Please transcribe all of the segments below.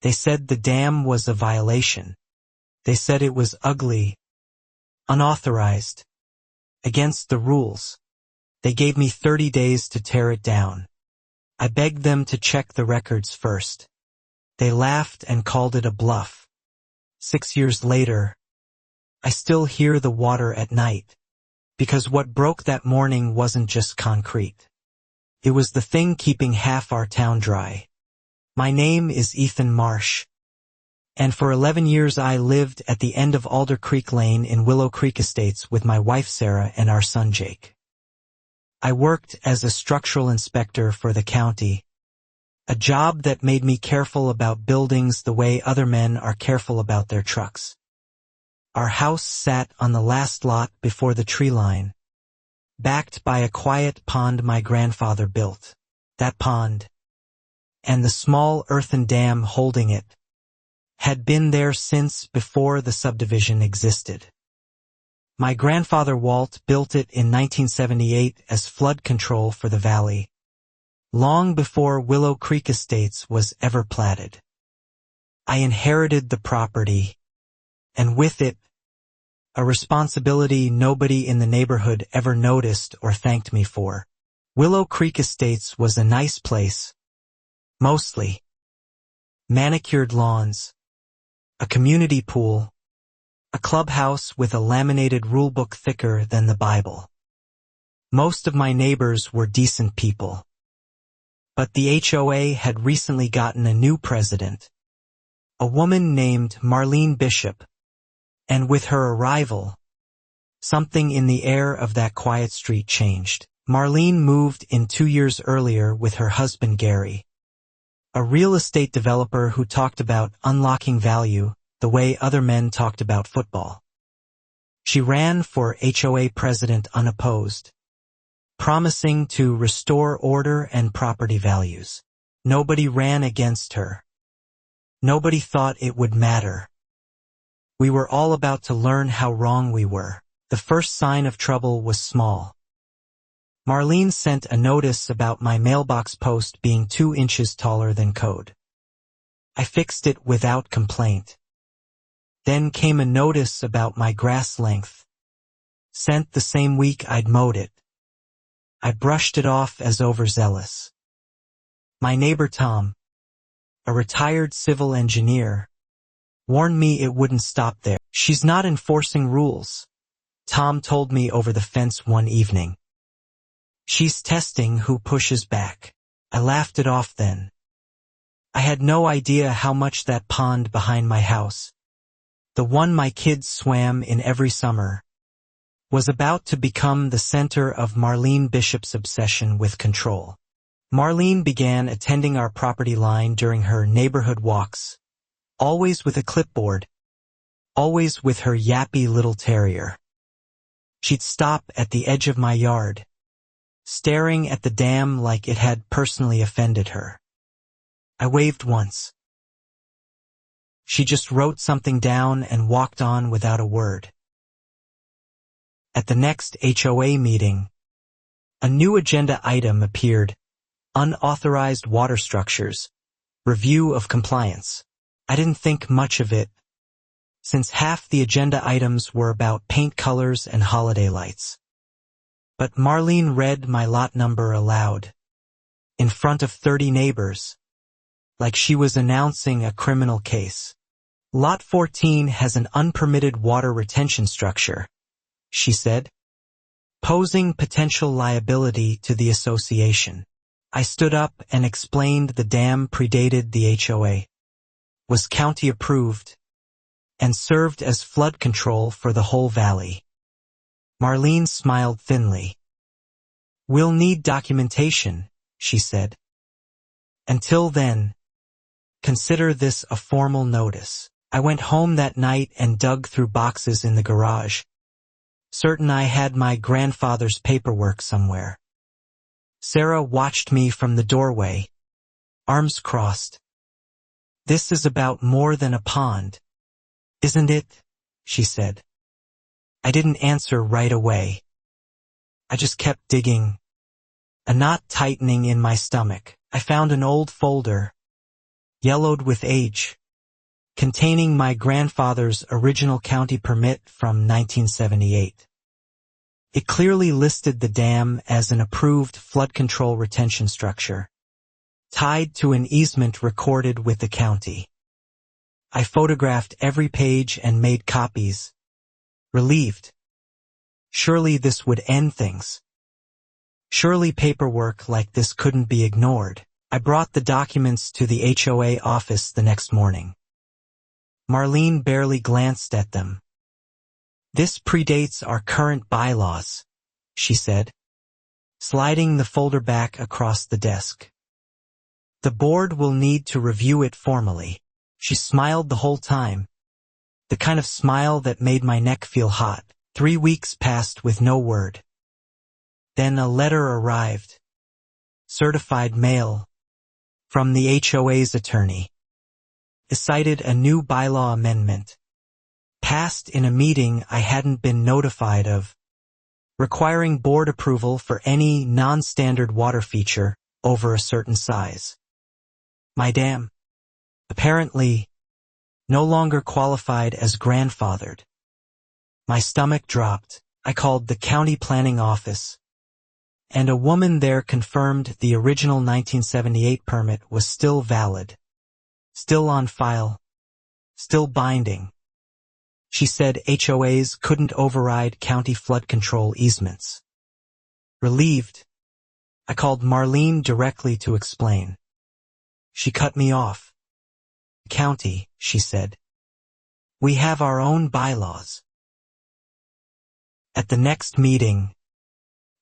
They said the dam was a violation. They said it was ugly, unauthorized, against the rules. They gave me 30 days to tear it down. I begged them to check the records first. They laughed and called it a bluff. 6 years later, I still hear the water at night, because what broke that morning wasn't just concrete. It was the thing keeping half our town dry. My name is Ethan Marsh, and for 11 years I lived at the end of Alder Creek Lane in Willow Creek Estates with my wife Sarah and our son Jake. I worked as a structural inspector for the county, a job that made me careful about buildings the way other men are careful about their trucks. Our house sat on the last lot before the tree line, backed by a quiet pond my grandfather built. That pond, and the small earthen dam holding it, had been there since before the subdivision existed. My grandfather Walt built it in 1978 as flood control for the valley, long before Willow Creek Estates was ever platted. I inherited the property, and with it, a responsibility nobody in the neighborhood ever noticed or thanked me for. Willow Creek Estates was a nice place, mostly. Manicured lawns, a community pool, a clubhouse with a laminated rulebook thicker than the Bible. Most of my neighbors were decent people. But the HOA had recently gotten a new president, a woman named Marlene Bishop, and with her arrival, something in the air of that quiet street changed. Marlene moved in 2 years earlier with her husband Gary, a real estate developer who talked about unlocking value the way other men talked about football. She ran for HOA president unopposed, promising to restore order and property values. Nobody ran against her. Nobody thought it would matter. We were all about to learn how wrong we were. The first sign of trouble was small. Marlene sent a notice about my mailbox post being 2 inches taller than code. I fixed it without complaint. Then came a notice about my grass length, sent the same week I'd mowed it. I brushed it off as overzealous. My neighbor Tom, a retired civil engineer, warned me it wouldn't stop there. "She's not enforcing rules," Tom told me over the fence one evening. "She's testing who pushes back." I laughed it off then. I had no idea how much that pond behind my house, the one my kids swam in every summer, was about to become the center of Marlene Bishop's obsession with control. Marlene began attending our property line during her neighborhood walks, always with a clipboard, always with her yappy little terrier. She'd stop at the edge of my yard, staring at the dam like it had personally offended her. I waved once. She just wrote something down and walked on without a word. At the next HOA meeting, a new agenda item appeared: unauthorized water structures, review of compliance. I didn't think much of it, since half the agenda items were about paint colors and holiday lights. But Marlene read my lot number aloud, in front of 30 neighbors, like she was announcing a criminal case. "Lot 14 has an unpermitted water retention structure," she said, posing potential liability to the association. I stood up and explained the dam predated the HOA, was county approved, and served as flood control for the whole valley. Marlene smiled thinly. "We'll need documentation," she said. "Until then, consider this a formal notice." I went home that night and dug through boxes in the garage, certain I had my grandfather's paperwork somewhere. Sarah watched me from the doorway, arms crossed. "This is about more than a pond, isn't it?" she said. I didn't answer right away. I just kept digging, a knot tightening in my stomach. I found an old folder, yellowed with age, containing my grandfather's original county permit from 1978. It clearly listed the dam as an approved flood control retention structure, tied to an easement recorded with the county. I photographed every page and made copies, relieved. Surely this would end things. Surely paperwork like this couldn't be ignored. I brought the documents to the HOA office the next morning. Marlene barely glanced at them. "This predates our current bylaws," she said, sliding the folder back across the desk. "The board will need to review it formally." She smiled the whole time, the kind of smile that made my neck feel hot. 3 weeks passed with no word. Then a letter arrived, certified mail, from the HOA's attorney. It cited a new bylaw amendment, passed in a meeting I hadn't been notified of, requiring board approval for any non-standard water feature over a certain size. My dam, apparently, no longer qualified as grandfathered. My stomach dropped. I called the county planning office, and a woman there confirmed the original 1978 permit was still valid, still on file, still binding. She said HOAs couldn't override county flood control easements. Relieved, I called Marlene directly to explain. She cut me off. "County," she said. "We have our own bylaws." At the next meeting,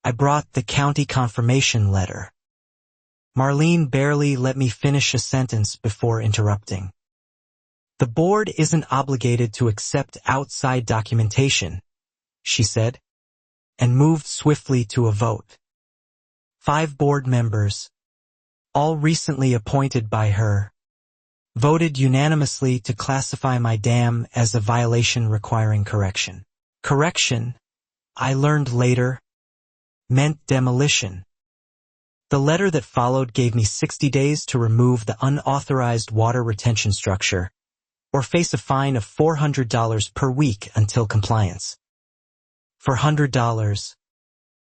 I brought the county confirmation letter. Marlene barely let me finish a sentence before interrupting. "The board isn't obligated to accept outside documentation," she said, and moved swiftly to a vote. 5 board members, all recently appointed by her, voted unanimously to classify my dam as a violation requiring correction. Correction, I learned later, meant demolition. The letter that followed gave me 60 days to remove the unauthorized water retention structure, or face a fine of $400 per week until compliance. $400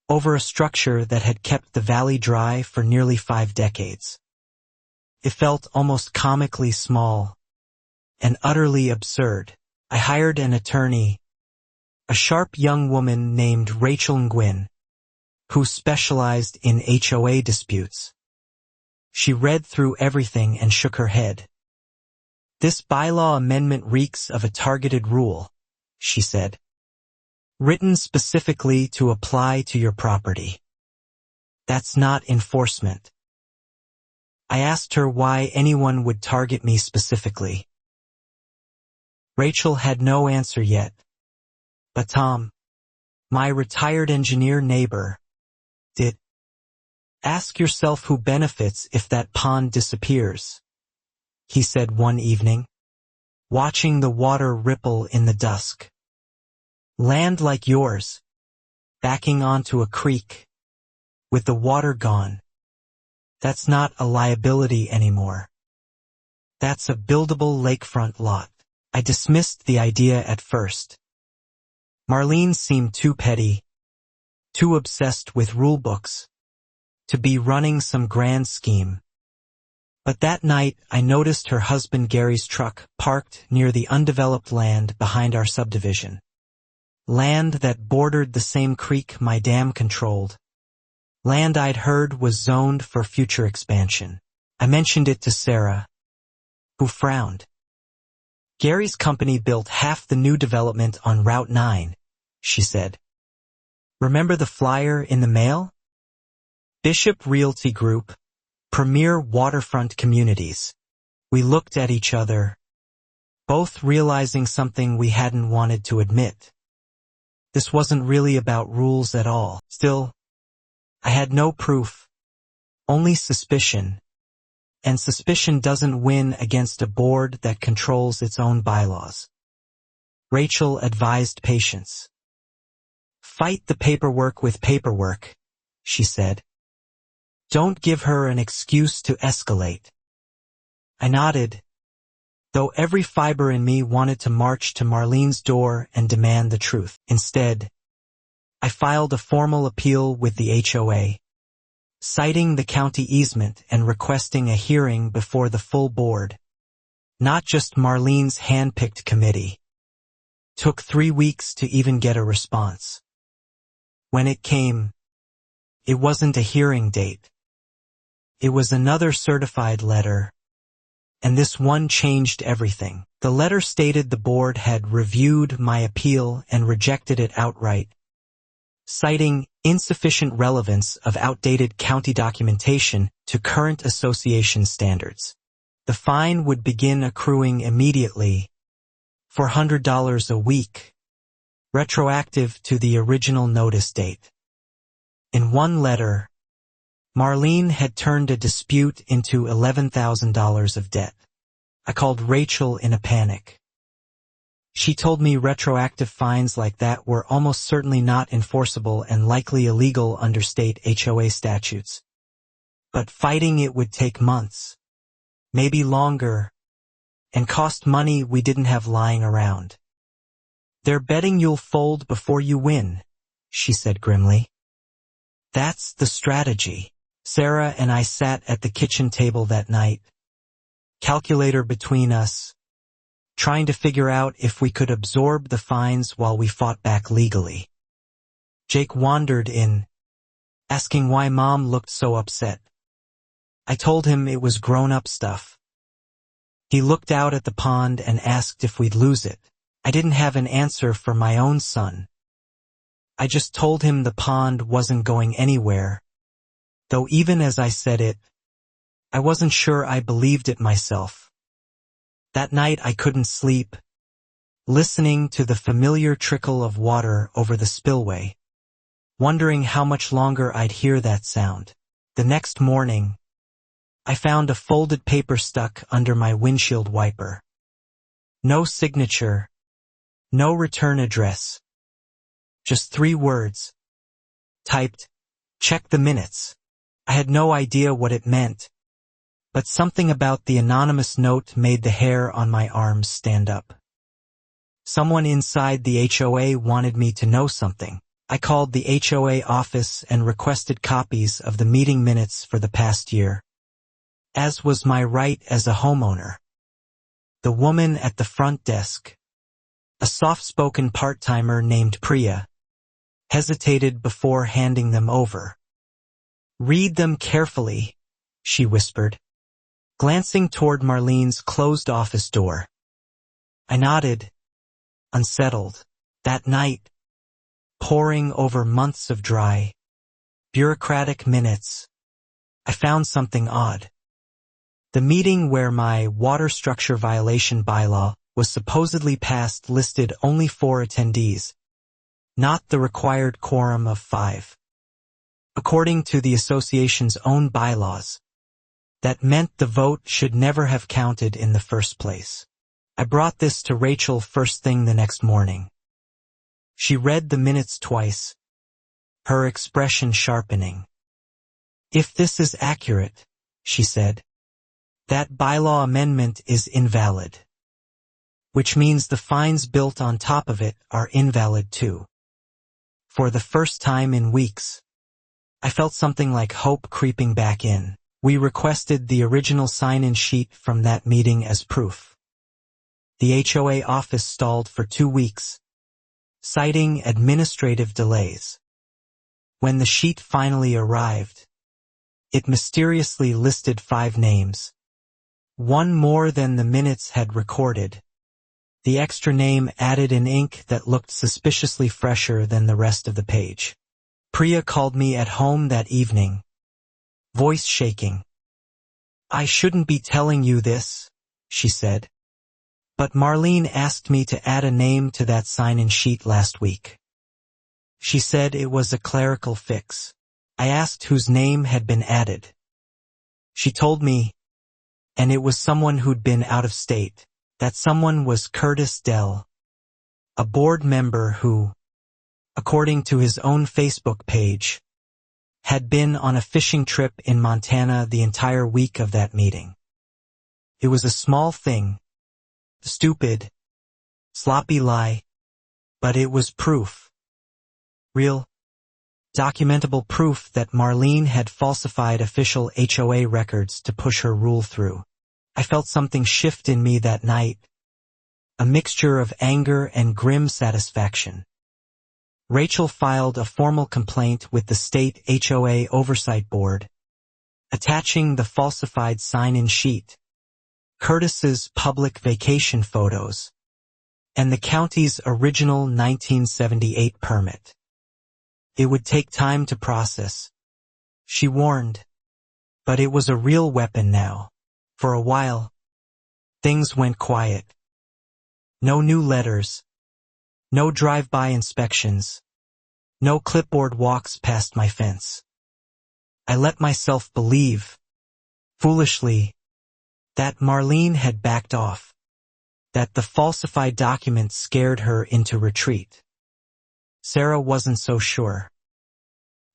over a structure that had kept the valley dry for nearly 5 decades. It felt almost comically small and utterly absurd. I hired an attorney, a sharp young woman named Rachel Nguyen, who specialized in HOA disputes. She read through everything and shook her head. "This bylaw amendment reeks of a targeted rule," she said, "written specifically to apply to your property. That's not enforcement." I asked her why anyone would target me specifically. Rachel had no answer yet, but Tom, my retired engineer neighbor, did. "Ask yourself who benefits if that pond disappears," he said one evening, watching the water ripple in the dusk. "Land like yours, backing onto a creek, with the water gone. That's not a liability anymore. That's a buildable lakefront lot." I dismissed the idea at first. Marlene seemed too petty, too obsessed with rulebooks, to be running some grand scheme. But that night I noticed her husband Gary's truck parked near the undeveloped land behind our subdivision. Land that bordered the same creek my dam controlled. Land I'd heard was zoned for future expansion. I mentioned it to Sarah, who frowned. "Gary's company built half the new development on Route 9, she said. "Remember the flyer in the mail? Bishop Realty Group, premier waterfront communities." We looked at each other, both realizing something we hadn't wanted to admit. This wasn't really about rules at all. Still, I had no proof, only suspicion. And suspicion doesn't win against a board that controls its own bylaws. Rachel advised patience. "Fight the paperwork with paperwork," she said. "Don't give her an excuse to escalate." I nodded, though every fiber in me wanted to march to Marlene's door and demand the truth. Instead, I filed a formal appeal with the HOA, citing the county easement and requesting a hearing before the full board, not just Marlene's hand-picked committee. Took 3 weeks to even get a response. When it came, it wasn't a hearing date. It was another certified letter, and this one changed everything. The letter stated the board had reviewed my appeal and rejected it outright, citing insufficient relevance of outdated county documentation to current association standards. The fine would begin accruing immediately, $400 a week, retroactive to the original notice date. In one letter, Marlene had turned a dispute into $11,000 of debt. I called Rachel in a panic. She told me retroactive fines like that were almost certainly not enforceable and likely illegal under state HOA statutes. But fighting it would take months, maybe longer, and cost money we didn't have lying around. "They're betting you'll fold before you win," she said grimly. That's the strategy. Sarah and I sat at the kitchen table that night, calculator between us, trying to figure out if we could absorb the fines while we fought back legally. Jake wandered in, asking why Mom looked so upset. I told him it was grown-up stuff. He looked out at the pond and asked if we'd lose it. I didn't have an answer for my own son. I just told him the pond wasn't going anywhere, though even as I said it, I wasn't sure I believed it myself. That night I couldn't sleep, listening to the familiar trickle of water over the spillway, wondering how much longer I'd hear that sound. The next morning, I found a folded paper stuck under my windshield wiper. No signature, no return address. Just 3 words. Typed, "Check the minutes." I had no idea what it meant, but something about the anonymous note made the hair on my arms stand up. Someone inside the HOA wanted me to know something. I called the HOA office and requested copies of the meeting minutes for the past year, as was my right as a homeowner. The woman at the front desk, a soft-spoken part-timer named Priya, hesitated before handing them over. "Read them carefully," she whispered, glancing toward Marlene's closed office door. I nodded, unsettled. That night, poring over months of dry, bureaucratic minutes, I found something odd. The meeting where my water structure violation bylaw was supposedly passed listed only 4 attendees, not the required quorum of 5. According to the association's own bylaws, that meant the vote should never have counted in the first place. I brought this to Rachel first thing the next morning. She read the minutes twice, her expression sharpening. "If this is accurate," she said, "that bylaw amendment is invalid, which means the fines built on top of it are invalid too." For the first time in weeks, I felt something like hope creeping back in. We requested the original sign-in sheet from that meeting as proof. The HOA office stalled for 2 weeks, citing administrative delays. When the sheet finally arrived, it mysteriously listed 5 names, one more than the minutes had recorded. The extra name added in ink that looked suspiciously fresher than the rest of the page. Priya called me at home that evening, voice shaking. "I shouldn't be telling you this," she said, "but Marlene asked me to add a name to that sign-in sheet last week. She said it was a clerical fix." I asked whose name had been added. She told me, and it was someone who'd been out of state. That someone was Curtis Dell, a board member who, according to his own Facebook page, had been on a fishing trip in Montana the entire week of that meeting. It was a small thing, stupid, sloppy lie, but it was proof. Real, documentable proof that Marlene had falsified official HOA records to push her rule through. I felt something shift in me that night, a mixture of anger and grim satisfaction. Rachel filed a formal complaint with the state HOA Oversight Board, attaching the falsified sign-in sheet, Curtis's public vacation photos, and the county's original 1978 permit. It would take time to process, she warned, but it was a real weapon now. For a while, things went quiet. No new letters, no drive-by inspections, no clipboard walks past my fence. I let myself believe, foolishly, that Marlene had backed off, that the falsified document scared her into retreat. Sarah wasn't so sure.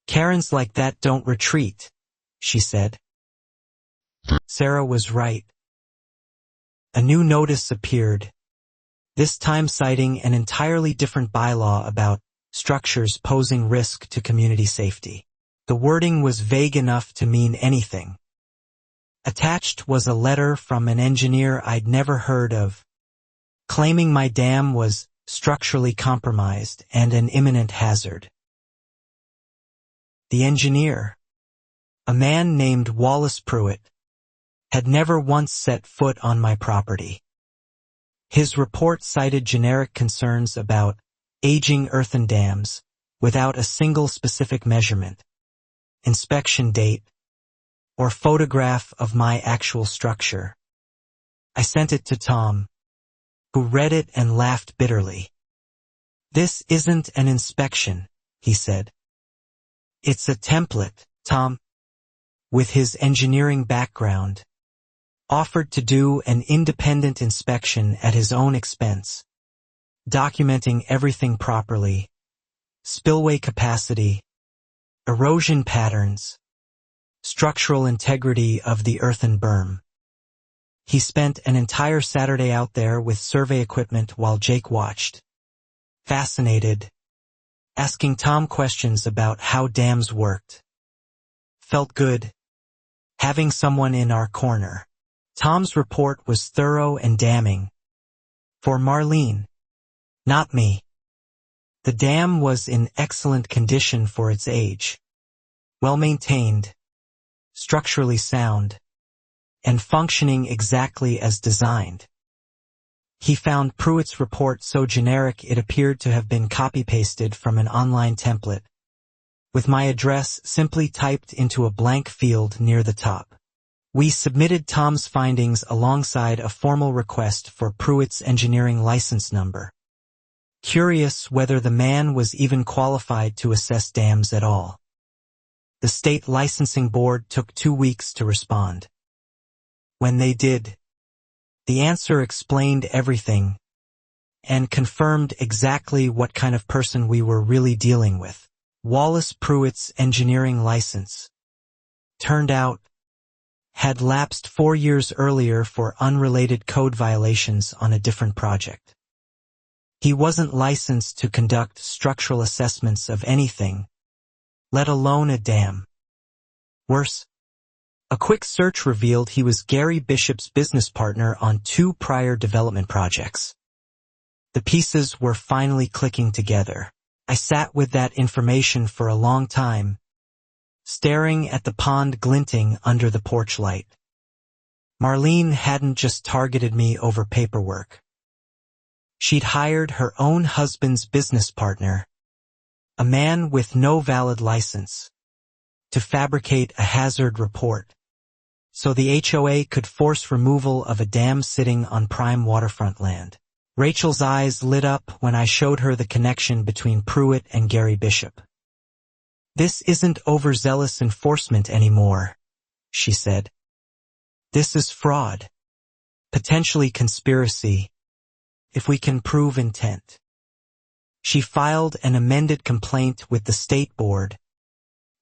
Karens like that don't retreat, she said. Sarah was right. A new notice appeared, this time citing an entirely different bylaw about structures posing risk to community safety. The wording was vague enough to mean anything. Attached was a letter from an engineer I'd never heard of, claiming my dam was structurally compromised and an imminent hazard. The engineer, a man named Wallace Pruitt, had never once set foot on my property. His report cited generic concerns about aging earthen dams without a single specific measurement, inspection date, or photograph of my actual structure. I sent it to Tom, who read it and laughed bitterly. "This isn't an inspection," he said. "It's a template." Tom, with his engineering background, offered to do an independent inspection at his own expense, documenting everything properly: spillway capacity, erosion patterns, structural integrity of the earthen berm. He spent an entire Saturday out there with survey equipment while Jake watched, fascinated, asking Tom questions about how dams worked. Felt good, having someone in our corner. Tom's report was thorough and damning. For Marlene, not me. The dam was in excellent condition for its age, well-maintained, structurally sound, and functioning exactly as designed. He found Pruitt's report so generic it appeared to have been copy-pasted from an online template, with my address simply typed into a blank field near the top. We submitted Tom's findings alongside a formal request for Pruitt's engineering license number, curious whether the man was even qualified to assess dams at all. The state licensing board took 2 weeks to respond. When they did, the answer explained everything and confirmed exactly what kind of person we were really dealing with. Wallace Pruitt's engineering license, turned out, had lapsed 4 years earlier for unrelated code violations on a different project. He wasn't licensed to conduct structural assessments of anything, let alone a dam. Worse, a quick search revealed he was Gary Bishop's business partner on 2 prior development projects. The pieces were finally clicking together. I sat with that information for a long time, staring at the pond glinting under the porch light. Marlene hadn't just targeted me over paperwork. She'd hired her own husband's business partner, a man with no valid license, to fabricate a hazard report, so the HOA could force removal of a dam sitting on prime waterfront land. Rachel's eyes lit up when I showed her the connection between Pruitt and Gary Bishop. "This isn't overzealous enforcement anymore," she said. "This is fraud, potentially conspiracy, if we can prove intent." She filed an amended complaint with the state board,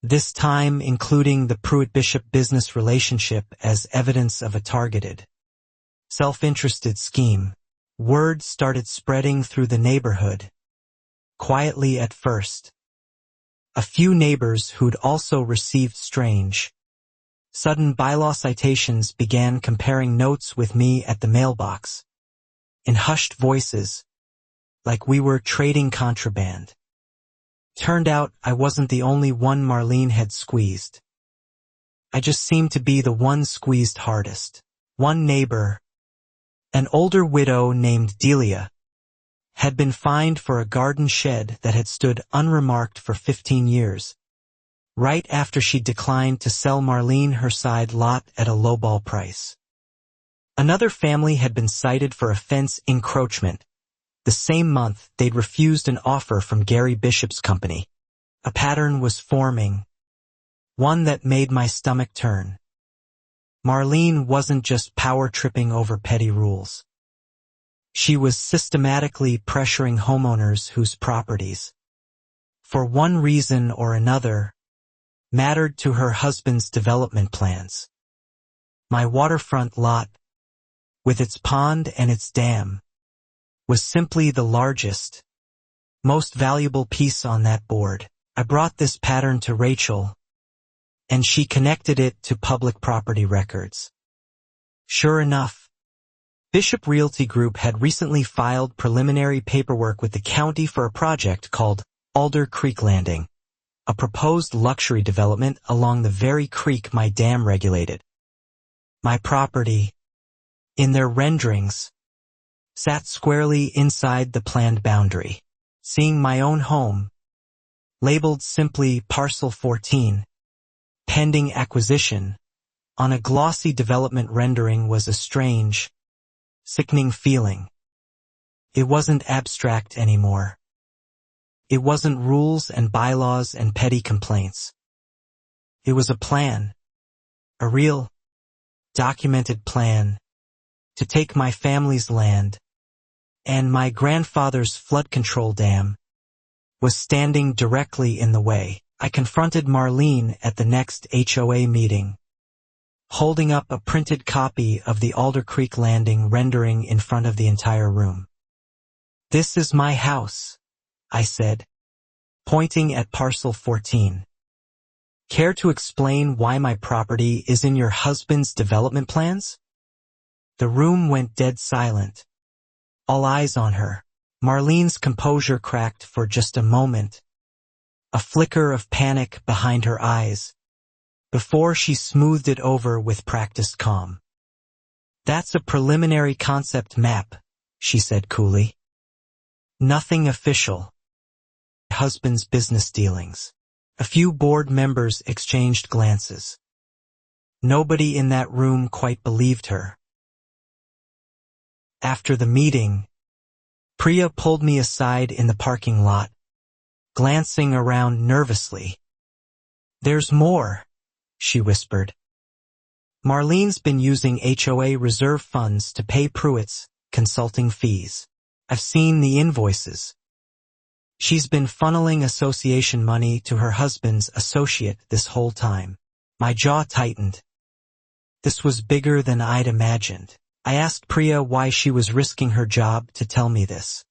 this time including the Pruitt-Bishop business relationship as evidence of a targeted Self-interested scheme. Word started spreading through the neighborhood. Quietly at first. A few neighbors who'd also received strange, sudden bylaw citations began comparing notes with me at the mailbox. In hushed voices, like we were trading contraband. Turned out I wasn't the only one Marlene had squeezed. I just seemed to be the one squeezed hardest. One neighbor, an older widow named Delia, had been fined for a garden shed that had stood unremarked for 15 years, right after she declined to sell Marlene her side lot at a lowball price. Another family had been cited for a fence encroachment. The same month, they'd refused an offer from Gary Bishop's company. A pattern was forming, one that made my stomach turn. Marlene wasn't just power-tripping over petty rules. She was systematically pressuring homeowners whose properties, for one reason or another, mattered to her husband's development plans. My waterfront lot, with its pond and its dam, was simply the largest, most valuable piece on that board. I brought this pattern to Rachel, and she connected it to public property records. Sure enough, Bishop Realty Group had recently filed preliminary paperwork with the county for a project called Alder Creek Landing, a proposed luxury development along the very creek my dam regulated. My property, in their renderings, sat squarely inside the planned boundary. Seeing my own home, labeled simply Parcel 14, pending acquisition, on a glossy development rendering was a strange, sickening feeling. It wasn't abstract anymore. It wasn't rules and bylaws and petty complaints. It was a plan, a real, documented plan, to take my family's land, and my grandfather's flood control dam was standing directly in the way. I confronted Marlene at the next HOA meeting, holding up a printed copy of the Alder Creek Landing rendering in front of the entire room. "This is my house," I said, pointing at Parcel 14. "Care to explain why my property is in your husband's development plans?" The room went dead silent, all eyes on her. Marlene's composure cracked for just a moment, a flicker of panic behind her eyes, before she smoothed it over with practiced calm. "That's a preliminary concept map," she said coolly. "Nothing official. Husband's business dealings." A few board members exchanged glances. Nobody in that room quite believed her. After the meeting, Priya pulled me aside in the parking lot, glancing around nervously. "There's more," she whispered. "Marlene's been using HOA reserve funds to pay Pruitt's consulting fees. I've seen the invoices. She's been funneling association money to her husband's associate this whole time." My jaw tightened. This was bigger than I'd imagined. I asked Priya why she was risking her job to tell me this.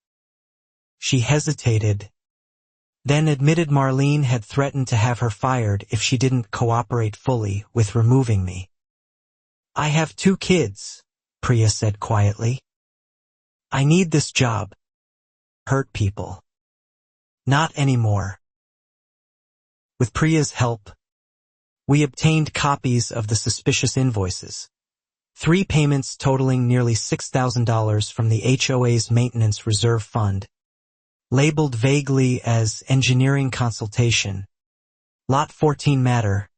She hesitated, then admitted Marlene had threatened to have her fired if she didn't cooperate fully with removing me. "I have 2 kids," Priya said quietly. "I need this job. Hurt people. Not anymore." With Priya's help, we obtained copies of the suspicious invoices. 3 payments totaling nearly $6,000 from the HOA's maintenance reserve fund, labeled vaguely as engineering consultation. Lot 14 matter,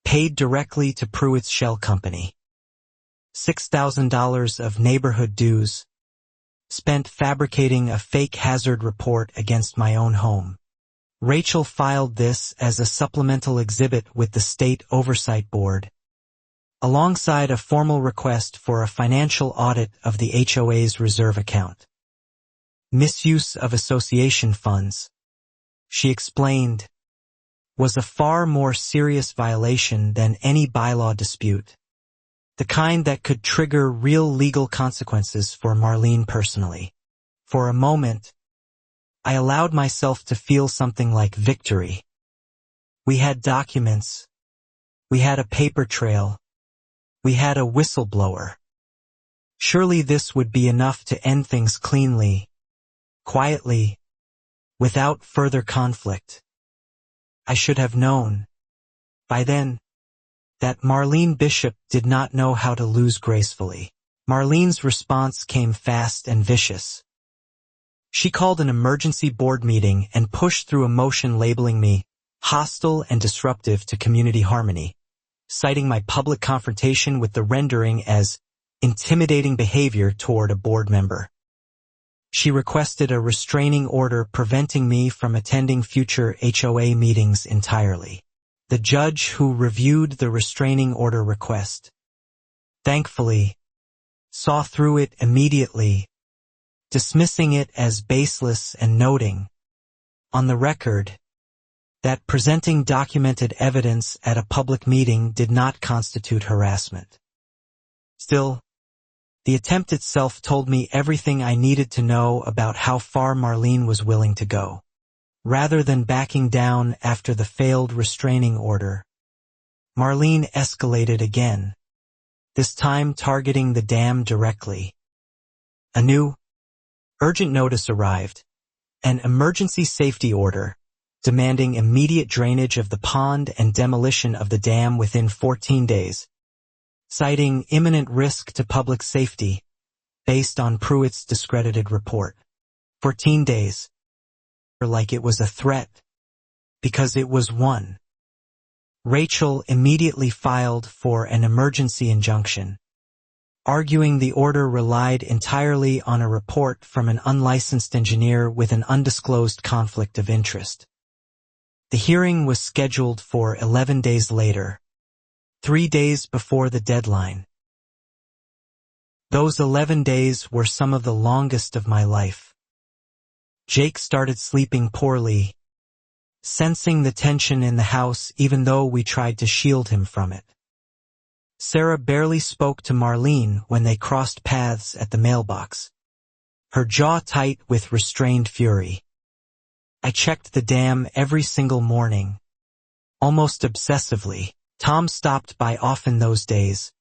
paid directly to Pruitt's Shell Company. $6,000 of neighborhood dues, spent fabricating a fake hazard report against my own home. Rachel filed this as a supplemental exhibit with the State Oversight Board, alongside a formal request for a financial audit of the HOA's reserve account. Misuse of association funds, she explained, was a far more serious violation than any bylaw dispute. the kind that could trigger real legal consequences for Marlene personally. For a moment, I allowed myself to feel something like victory. We had documents. We had a paper trail. We had a whistleblower. Surely this would be enough to end things cleanly, quietly, without further conflict. I should have known, by then, that Marlene Bishop did not know how to lose gracefully. Marlene's response came fast and vicious. She called an emergency board meeting and pushed through a motion labeling me hostile and disruptive to community harmony, citing my public confrontation with the rendering as intimidating behavior toward a board member. She requested a restraining order preventing me from attending future HOA meetings entirely. The judge who reviewed the restraining order request, thankfully, saw through it immediately, dismissing it as baseless and noting, on the record, that presenting documented evidence at a public meeting did not constitute harassment. Still, the attempt itself told me everything I needed to know about how far Marlene was willing to go. Rather than backing down after the failed restraining order, Marlene escalated again, this time targeting the dam directly. A new, urgent notice arrived, an emergency safety order, demanding immediate drainage of the pond and demolition of the dam within 14 days, citing imminent risk to public safety, based on Pruitt's discredited report. 14 days. Like it was a threat, because it was one. Rachel immediately filed for an emergency injunction, arguing the order relied entirely on a report from an unlicensed engineer with an undisclosed conflict of interest. The hearing was scheduled for 11 days later, 3 days before the deadline. Those 11 days were some of the longest of my life. Jake started sleeping poorly, sensing the tension in the house even though we tried to shield him from it. Sarah barely spoke to Marlene when they crossed paths at the mailbox, her jaw tight with restrained fury. I checked the dam every single morning, almost obsessively. Tom stopped by often those days,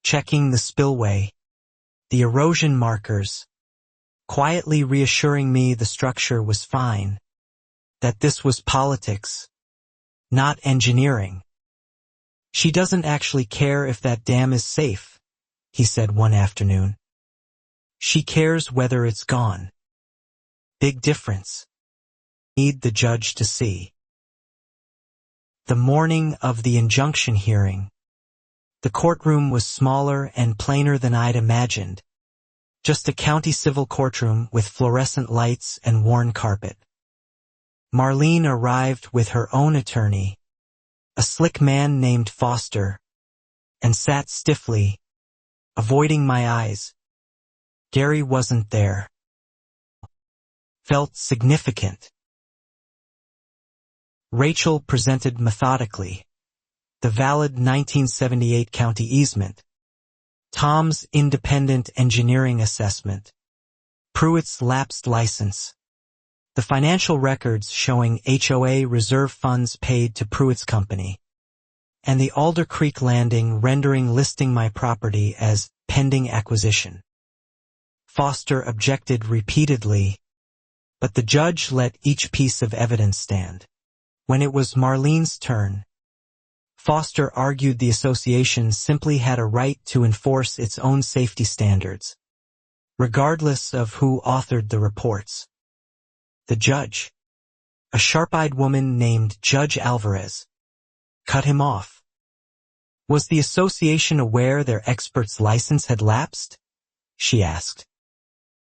checking the spillway, the erosion markers, quietly reassuring me the structure was fine, that this was politics, not engineering. She doesn't actually care if that dam is safe, he said one afternoon. She cares whether it's gone. Big difference. Need the judge to see. The morning of the injunction hearing, the courtroom was smaller and plainer than I'd imagined. Just a county civil courtroom with fluorescent lights and worn carpet. Marlene arrived with her own attorney, a slick man named Foster, and sat stiffly, avoiding my eyes. Gary wasn't there. Felt significant. Rachel presented methodically, the valid 1978 county easement, Tom's independent engineering assessment, Pruitt's lapsed license, the financial records showing HOA reserve funds paid to Pruitt's company, and the Alder Creek landing rendering listing my property as pending acquisition. Foster objected repeatedly, but the judge let each piece of evidence stand. When it was Marlene's turn, Foster argued the association simply had a right to enforce its own safety standards, regardless of who authored the reports. The judge, a sharp-eyed woman named Judge Alvarez, cut him off. Was the association aware their expert's license had lapsed? She asked.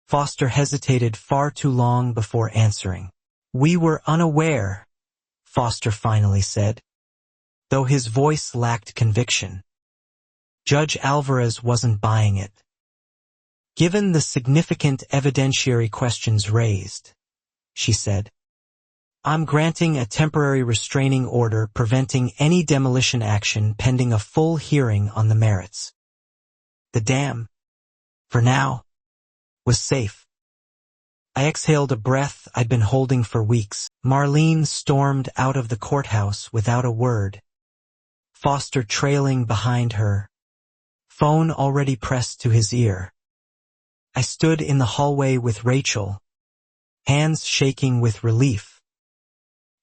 Foster hesitated far too long before answering. We were unaware, Foster finally said, though his voice lacked conviction. Judge Alvarez wasn't buying it. Given the significant evidentiary questions raised, she said, I'm granting a temporary restraining order preventing any demolition action pending a full hearing on the merits. The dam, for now, was safe. I exhaled a breath I'd been holding for weeks. Marlene stormed out of the courthouse without a word, Foster trailing behind her, phone already pressed to his ear. I stood in the hallway with Rachel, hands shaking with relief.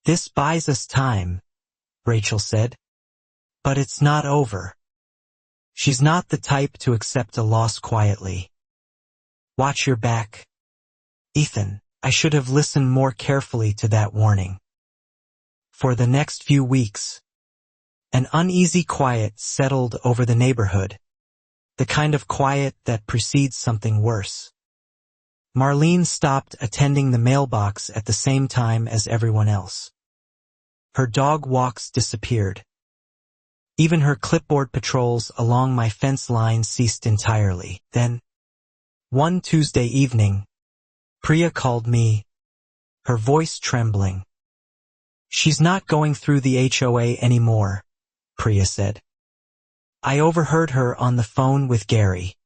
"This buys us time," Rachel said. "But it's not over." She's not the type to accept a loss quietly. "Watch your back, Ethan." I should have listened more carefully to that warning. For the next few weeks, an uneasy quiet settled over the neighborhood, the kind of quiet that precedes something worse. Marlene stopped attending the mailbox at the same time as everyone else. Her dog walks disappeared. Even her clipboard patrols along my fence line ceased entirely. Then, one Tuesday evening, Priya called me, her voice trembling. "She's not going through the HOA anymore," Priya said. I overheard her on the phone with Gary.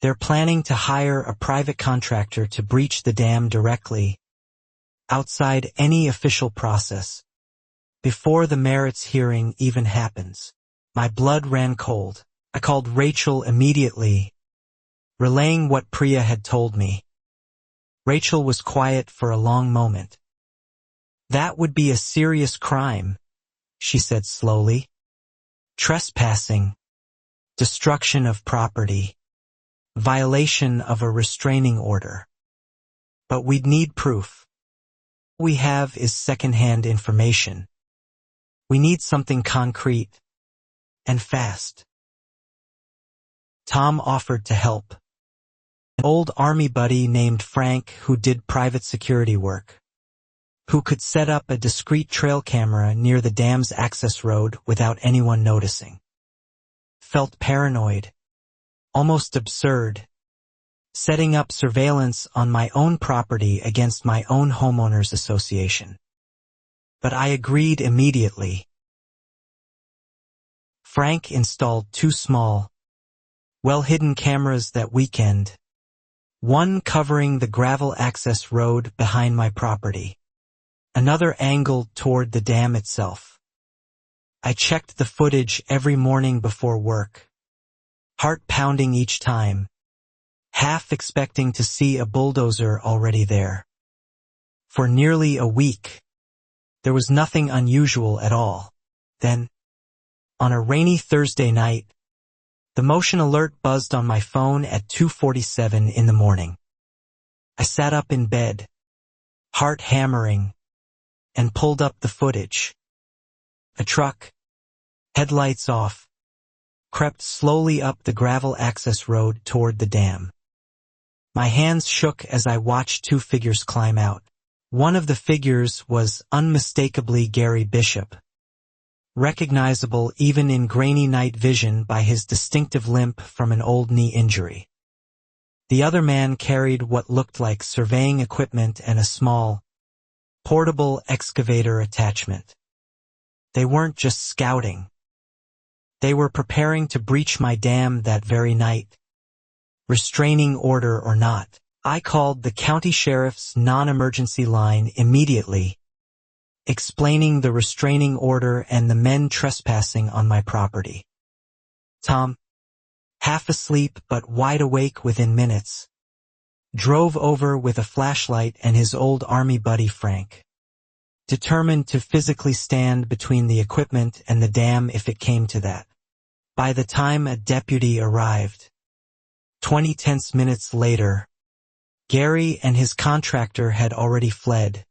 They're planning to hire a private contractor to breach the dam directly, outside any official process, before the merits hearing even happens. My blood ran cold. I called Rachel immediately, relaying what Priya had told me. Rachel was quiet for a long moment. "That would be a serious crime," she said slowly. "Trespassing, destruction of property, violation of a restraining order. But we'd need proof. What we have is secondhand information. We need something concrete, and fast." Tom offered to help. An old army buddy named Frank who did private security work, who could set up a discreet trail camera near the dam's access road without anyone noticing. Felt paranoid, almost absurd, setting up surveillance on my own property against my own homeowners association. But I agreed immediately. Frank installed 2 small, well-hidden cameras that weekend, one covering the gravel access road behind my property, another angled toward the dam itself. I checked the footage every morning before work, heart pounding each time, half expecting to see a bulldozer already there. For nearly a week, there was nothing unusual at all. Then, on a rainy Thursday night, the motion alert buzzed on my phone at 2:47 in the morning. I sat up in bed, heart hammering, and pulled up the footage. A truck, headlights off, crept slowly up the gravel access road toward the dam. My hands shook as I watched 2 figures climb out. One of the figures was unmistakably Gary Bishop, recognizable even in grainy night vision by his distinctive limp from an old knee injury. The other man carried what looked like surveying equipment and a small, portable excavator attachment. They weren't just scouting. They were preparing to breach my dam that very night, restraining order or not. I called the county sheriff's non-emergency line immediately, explaining the restraining order and the men trespassing on my property. Tom, half asleep but wide awake within minutes, drove over with a flashlight and his old army buddy Frank, determined to physically stand between the equipment and the dam if it came to that. By the time a deputy arrived, 20 tense minutes later, Gary and his contractor had already fled,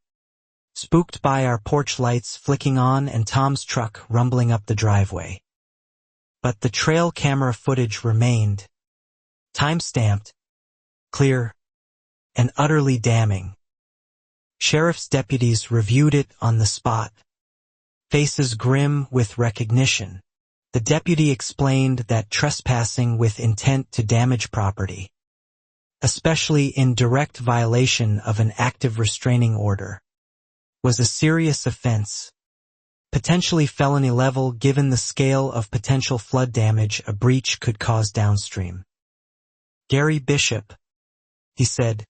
spooked by our porch lights flicking on and Tom's truck rumbling up the driveway. But the trail camera footage remained, time-stamped, clear, and utterly damning. Sheriff's deputies reviewed it on the spot, faces grim with recognition. The deputy explained that trespassing with intent to damage property, especially in direct violation of an active restraining order, was a serious offense, potentially felony level given the scale of potential flood damage a breach could cause downstream. Gary Bishop, he said,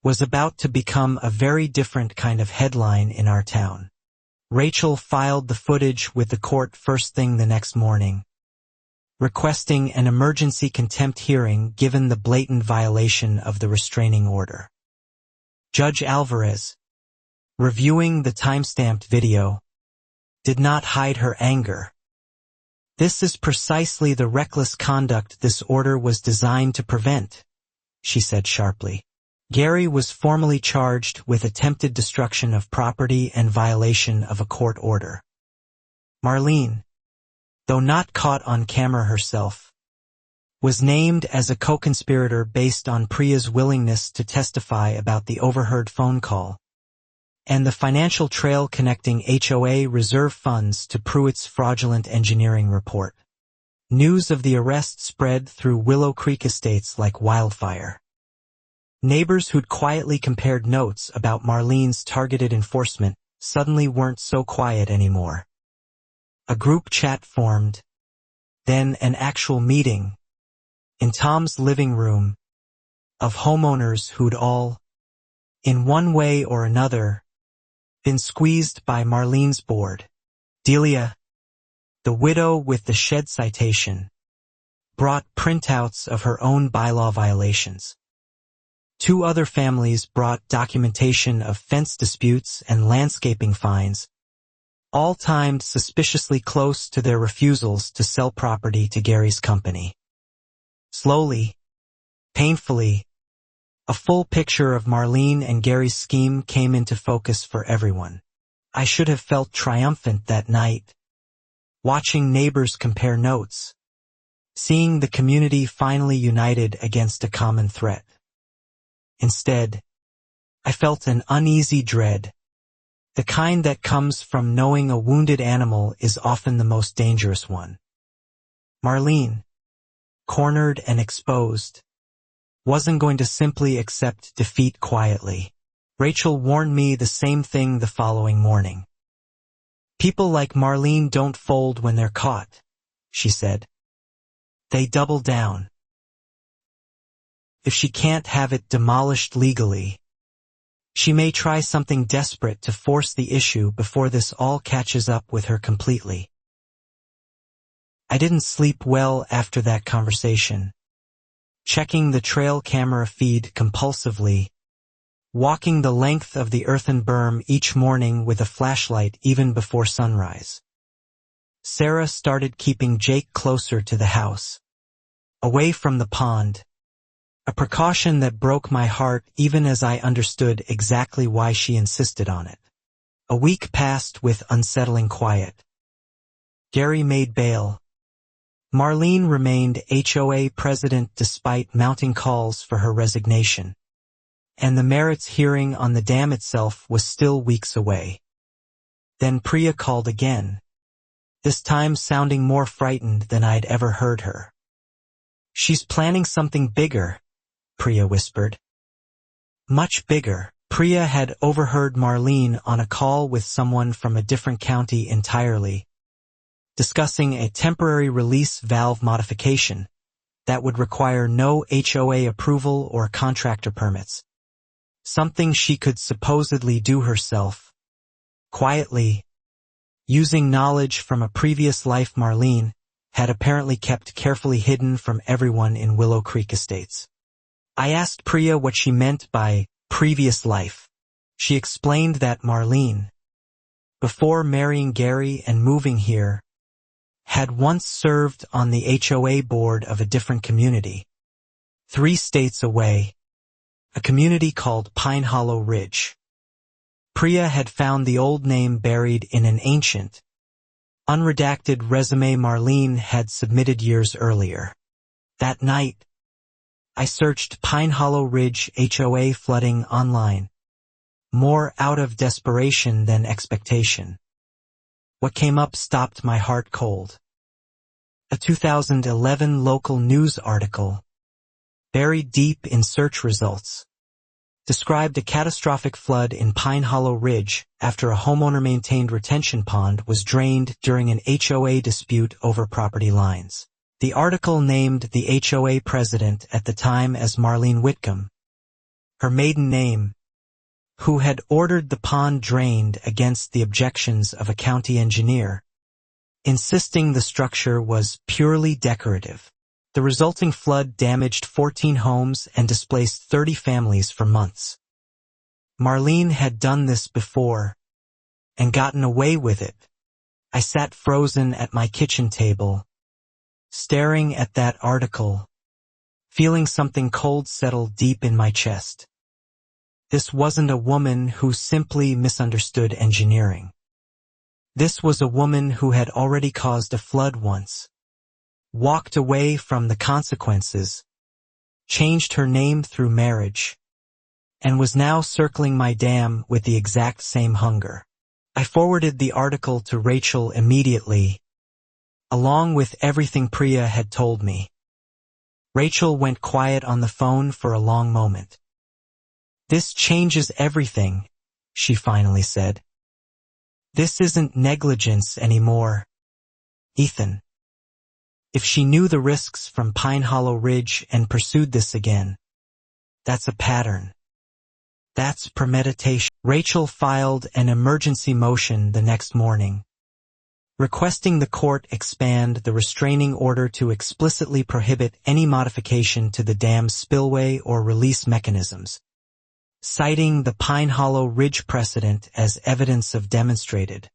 was about to become a very different kind of headline in our town. Rachel filed the footage with the court first thing the next morning, requesting an emergency contempt hearing given the blatant violation of the restraining order. Judge Alvarez, reviewing the timestamped video, did not hide her anger. "This is precisely the reckless conduct this order was designed to prevent," she said sharply. Gary was formally charged with attempted destruction of property and violation of a court order. Marlene, though not caught on camera herself, was named as a co-conspirator based on Priya's willingness to testify about the overheard phone call and the financial trail connecting HOA reserve funds to Pruitt's fraudulent engineering report. News of the arrest spread through Willow Creek Estates like wildfire. Neighbors who'd quietly compared notes about Marlene's targeted enforcement suddenly weren't so quiet anymore. A group chat formed, then an actual meeting, in Tom's living room, of homeowners who'd all, in one way or another, been squeezed by Marlene's board. Delia, the widow with the shed citation, brought printouts of her own bylaw violations. 2 other families brought documentation of fence disputes and landscaping fines, all timed suspiciously close to their refusals to sell property to Gary's company. Slowly, painfully, a full picture of Marlene and Gary's scheme came into focus for everyone. I should have felt triumphant that night, watching neighbors compare notes, seeing the community finally united against a common threat. Instead, I felt an uneasy dread, the kind that comes from knowing a wounded animal is often the most dangerous one. Marlene, cornered and exposed, wasn't going to simply accept defeat quietly. Rachel warned me the same thing the following morning. "People like Marlene don't fold when they're caught," she said. "They double down. If she can't have it demolished legally, she may try something desperate to force the issue before this all catches up with her completely." I didn't sleep well after that conversation, checking the trail camera feed compulsively, walking the length of the earthen berm each morning with a flashlight even before sunrise. Sarah started keeping Jake closer to the house, away from the pond, a precaution that broke my heart even as I understood exactly why she insisted on it. A week passed with unsettling quiet. Gary made bail. Marlene remained HOA president despite mounting calls for her resignation, and the merits hearing on the dam itself was still weeks away. Then Priya called again, this time sounding more frightened than I'd ever heard her. "She's planning something bigger," Priya whispered. "Much bigger." Priya had overheard Marlene on a call with someone from a different county entirely, discussing a temporary release valve modification that would require no HOA approval or contractor permits, something she could supposedly do herself, quietly, using knowledge from a previous life Marlene had apparently kept carefully hidden from everyone in Willow Creek Estates. I asked Priya what she meant by previous life. She explained that Marlene, before marrying Gary and moving here, had once served on the HOA board of a different community, 3 states away, a community called Pine Hollow Ridge. Priya had found the old name buried in an ancient, unredacted resume Marlene had submitted years earlier. That night, I searched Pine Hollow Ridge HOA flooding online, more out of desperation than expectation. What came up stopped my heart cold. A 2011 local news article, buried deep in search results, described a catastrophic flood in Pine Hollow Ridge after a homeowner-maintained retention pond was drained during an HOA dispute over property lines. The article named the HOA president at the time as Marlene Whitcomb, her maiden name, who had ordered the pond drained against the objections of a county engineer, insisting the structure was purely decorative. The resulting flood damaged 14 homes and displaced 30 families for months. Marlene had done this before and gotten away with it. I sat frozen at my kitchen table, staring at that article, feeling something cold settle deep in my chest. This wasn't a woman who simply misunderstood engineering. This was a woman who had already caused a flood once, walked away from the consequences, changed her name through marriage, and was now circling my dam with the exact same hunger. I forwarded the article to Rachel immediately, along with everything Priya had told me. Rachel went quiet on the phone for a long moment. "This changes everything," she finally said. "This isn't negligence anymore, Ethan." If she knew the risks from Pine Hollow Ridge and pursued this again, that's a pattern. That's premeditation. Rachel filed an emergency motion the next morning, requesting the court expand the restraining order to explicitly prohibit any modification to the dam's spillway or release mechanisms, citing the Pine Hollow Ridge precedent as evidence of demonstrated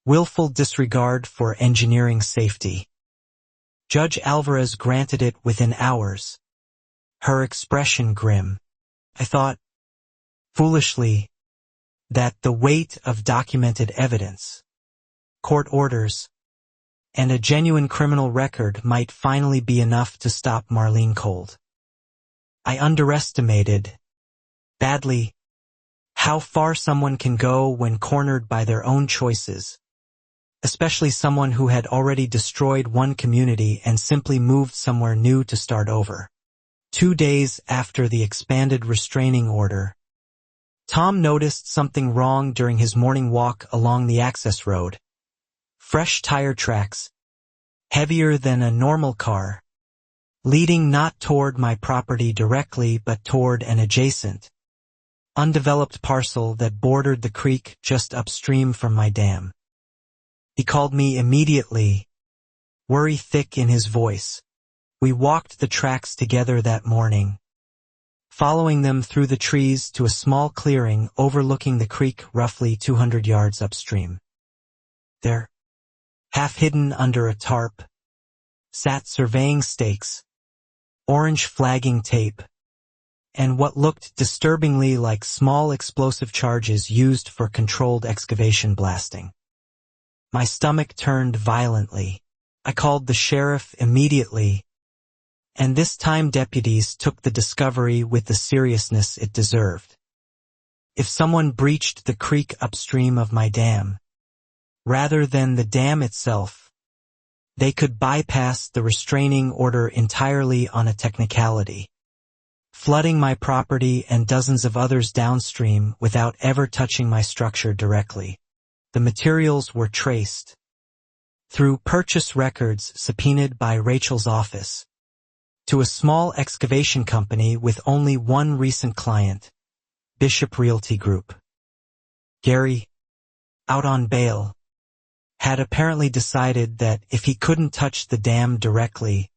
willful disregard for engineering safety. Judge Alvarez granted it within hours, her expression grim. I thought, foolishly, that the weight of documented evidence, court orders, and a genuine criminal record might finally be enough to stop Marlene cold. I underestimated, badly, how far someone can go when cornered by their own choices, especially someone who had already destroyed one community and simply moved somewhere new to start over. 2 days after the expanded restraining order, Tom noticed something wrong during his morning walk along the access road. Fresh tire tracks, heavier than a normal car, leading not toward my property directly but toward an adjacent, undeveloped parcel that bordered the creek just upstream from my dam. He called me immediately, worry thick in his voice. We walked the tracks together that morning, following them through the trees to a small clearing overlooking the creek roughly 200 yards upstream. There, half hidden under a tarp, sat surveying stakes, orange flagging tape, and what looked disturbingly like small explosive charges used for controlled excavation blasting. My stomach turned violently. I called the sheriff immediately, and this time deputies took the discovery with the seriousness it deserved. If someone breached the creek upstream of my dam, rather than the dam itself, they could bypass the restraining order entirely on a technicality, flooding my property and dozens of others downstream without ever touching my structure directly. The materials were traced, through purchase records subpoenaed by Rachel's office, to a small excavation company with only one recent client, Bishop Realty Group. Gary, out on bail, had apparently decided that if he couldn't touch the dam directly,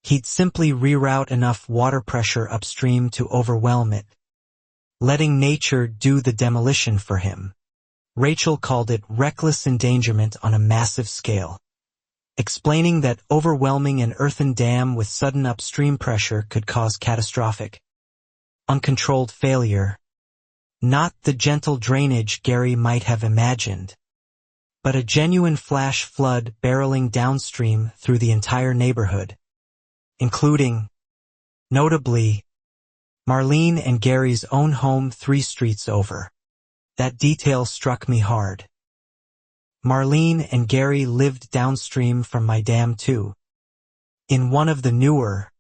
he'd simply reroute enough water pressure upstream to overwhelm it, letting nature do the demolition for him. Rachel called it reckless endangerment on a massive scale, explaining that overwhelming an earthen dam with sudden upstream pressure could cause catastrophic, uncontrolled failure, not the gentle drainage Gary might have imagined, but a genuine flash flood barreling downstream through the entire neighborhood, including, notably, Marlene and Gary's own home 3 streets over. That detail struck me hard. Marlene and Gary lived downstream from my dam too, in one of the newer,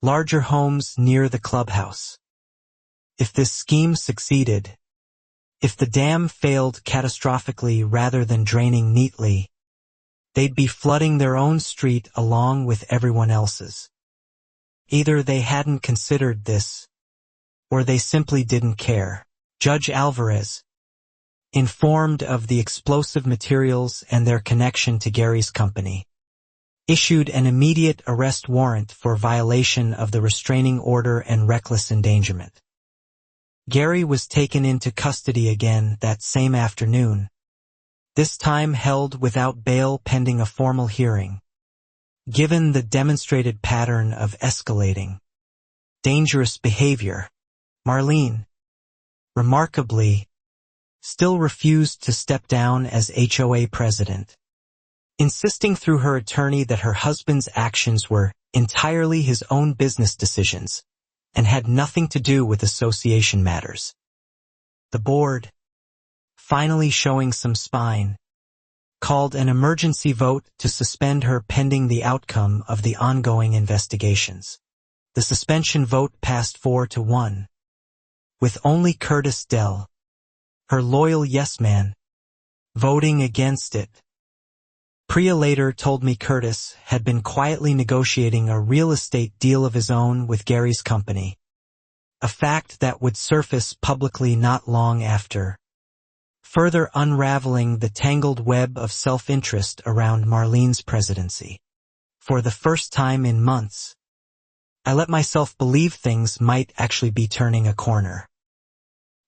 larger homes near the clubhouse. If this scheme succeeded, if the dam failed catastrophically rather than draining neatly, they'd be flooding their own street along with everyone else's. Either they hadn't considered this, or they simply didn't care. Judge Alvarez, informed of the explosive materials and their connection to Gary's company, issued an immediate arrest warrant for violation of the restraining order and reckless endangerment. Gary was taken into custody again that same afternoon, this time held without bail pending a formal hearing. Given the demonstrated pattern of escalating, dangerous behavior, Marlene, remarkably, still refused to step down as HOA president, insisting through her attorney that her husband's actions were entirely his own business decisions and had nothing to do with association matters. The board, finally showing some spine, called an emergency vote to suspend her pending the outcome of the ongoing investigations. The suspension vote passed 4-1, with only Curtis Dell, her loyal yes-man, voting against it. Priya later told me Curtis had been quietly negotiating a real estate deal of his own with Gary's company, a fact that would surface publicly not long after, further unraveling the tangled web of self-interest around Marlene's presidency. For the first time in months, I let myself believe things might actually be turning a corner.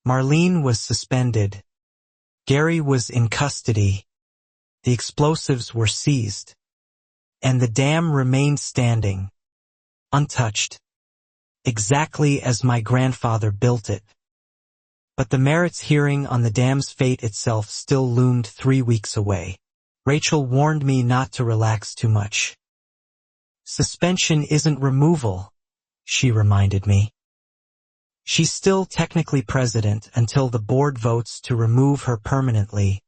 Marlene was suspended. Gary was in custody. The explosives were seized, and the dam remained standing, untouched, exactly as my grandfather built it. But the merits hearing on the dam's fate itself still loomed 3 weeks away. Rachel warned me not to relax too much. Suspension isn't removal, she reminded me. She's still technically president until the board votes to remove her permanently,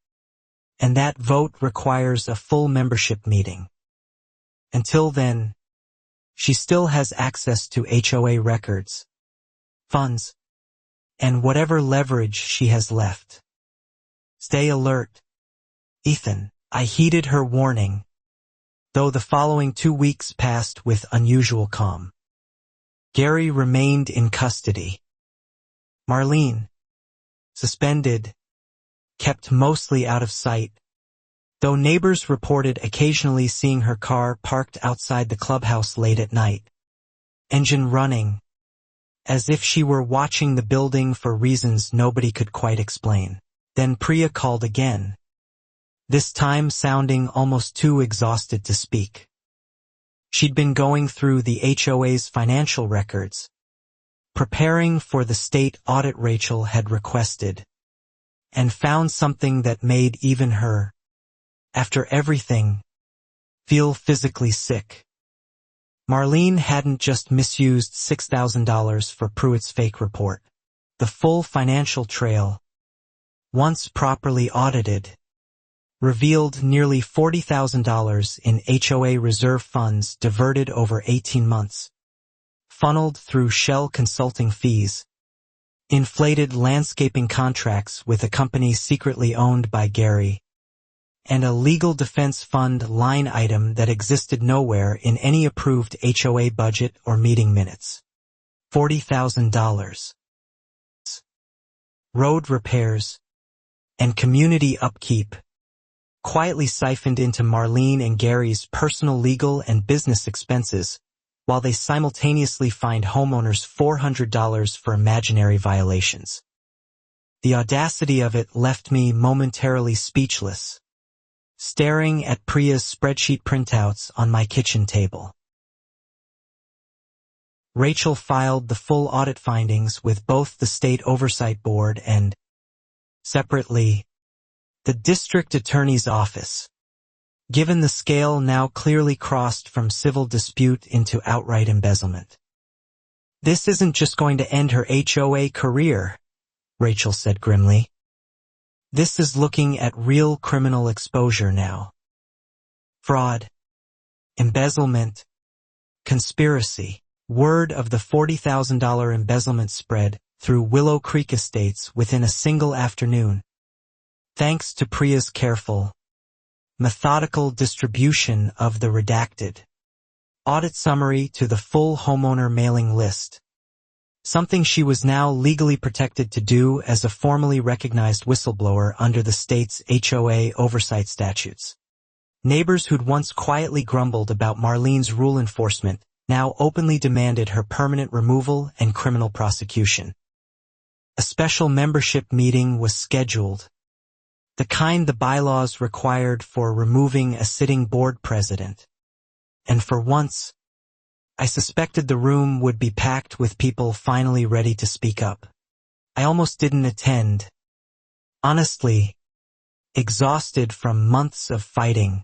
and that vote requires a full membership meeting. Until then, she still has access to HOA records, funds, and whatever leverage she has left. Stay alert, Ethan. I heeded her warning, though the following 2 weeks passed with unusual calm. Gary remained in custody. Marlene, suspended, kept mostly out of sight, though neighbors reported occasionally seeing her car parked outside the clubhouse late at night, engine running, as if she were watching the building for reasons nobody could quite explain. Then Priya called again, this time sounding almost too exhausted to speak. She'd been going through the HOA's financial records, preparing for the state audit Rachel had requested, and found something that made even her, after everything, feel physically sick. Marlene hadn't just misused $6,000 for Pruitt's fake report. The full financial trail, once properly audited, revealed nearly $40,000 in HOA reserve funds diverted over 18 months, funneled through shell consulting fees, inflated landscaping contracts with a company secretly owned by Gary, and a legal defense fund line item that existed nowhere in any approved HOA budget or meeting minutes. $40,000. Road repairs and community upkeep, quietly siphoned into Marlene and Gary's personal legal and business expenses, while they simultaneously fined homeowners $400 for imaginary violations. The audacity of it left me momentarily speechless, staring at Priya's spreadsheet printouts on my kitchen table. Rachel filed the full audit findings with both the State Oversight Board and, separately, the District Attorney's Office. Given the scale now clearly crossed from civil dispute into outright embezzlement. This isn't just going to end her HOA career, Rachel said grimly. This is looking at real criminal exposure now. Fraud, embezzlement, conspiracy. Word of the $40,000 embezzlement spread through Willow Creek Estates within a single afternoon, thanks to Priya's careful, methodical distribution of the redacted audit summary to the full homeowner mailing list, something she was now legally protected to do as a formally recognized whistleblower under the state's HOA oversight statutes. Neighbors who'd once quietly grumbled about Marlene's rule enforcement now openly demanded her permanent removal and criminal prosecution. A special membership meeting was scheduled, the kind the bylaws required for removing a sitting board president. And for once, I suspected the room would be packed with people finally ready to speak up. I almost didn't attend. Honestly, exhausted from months of fighting,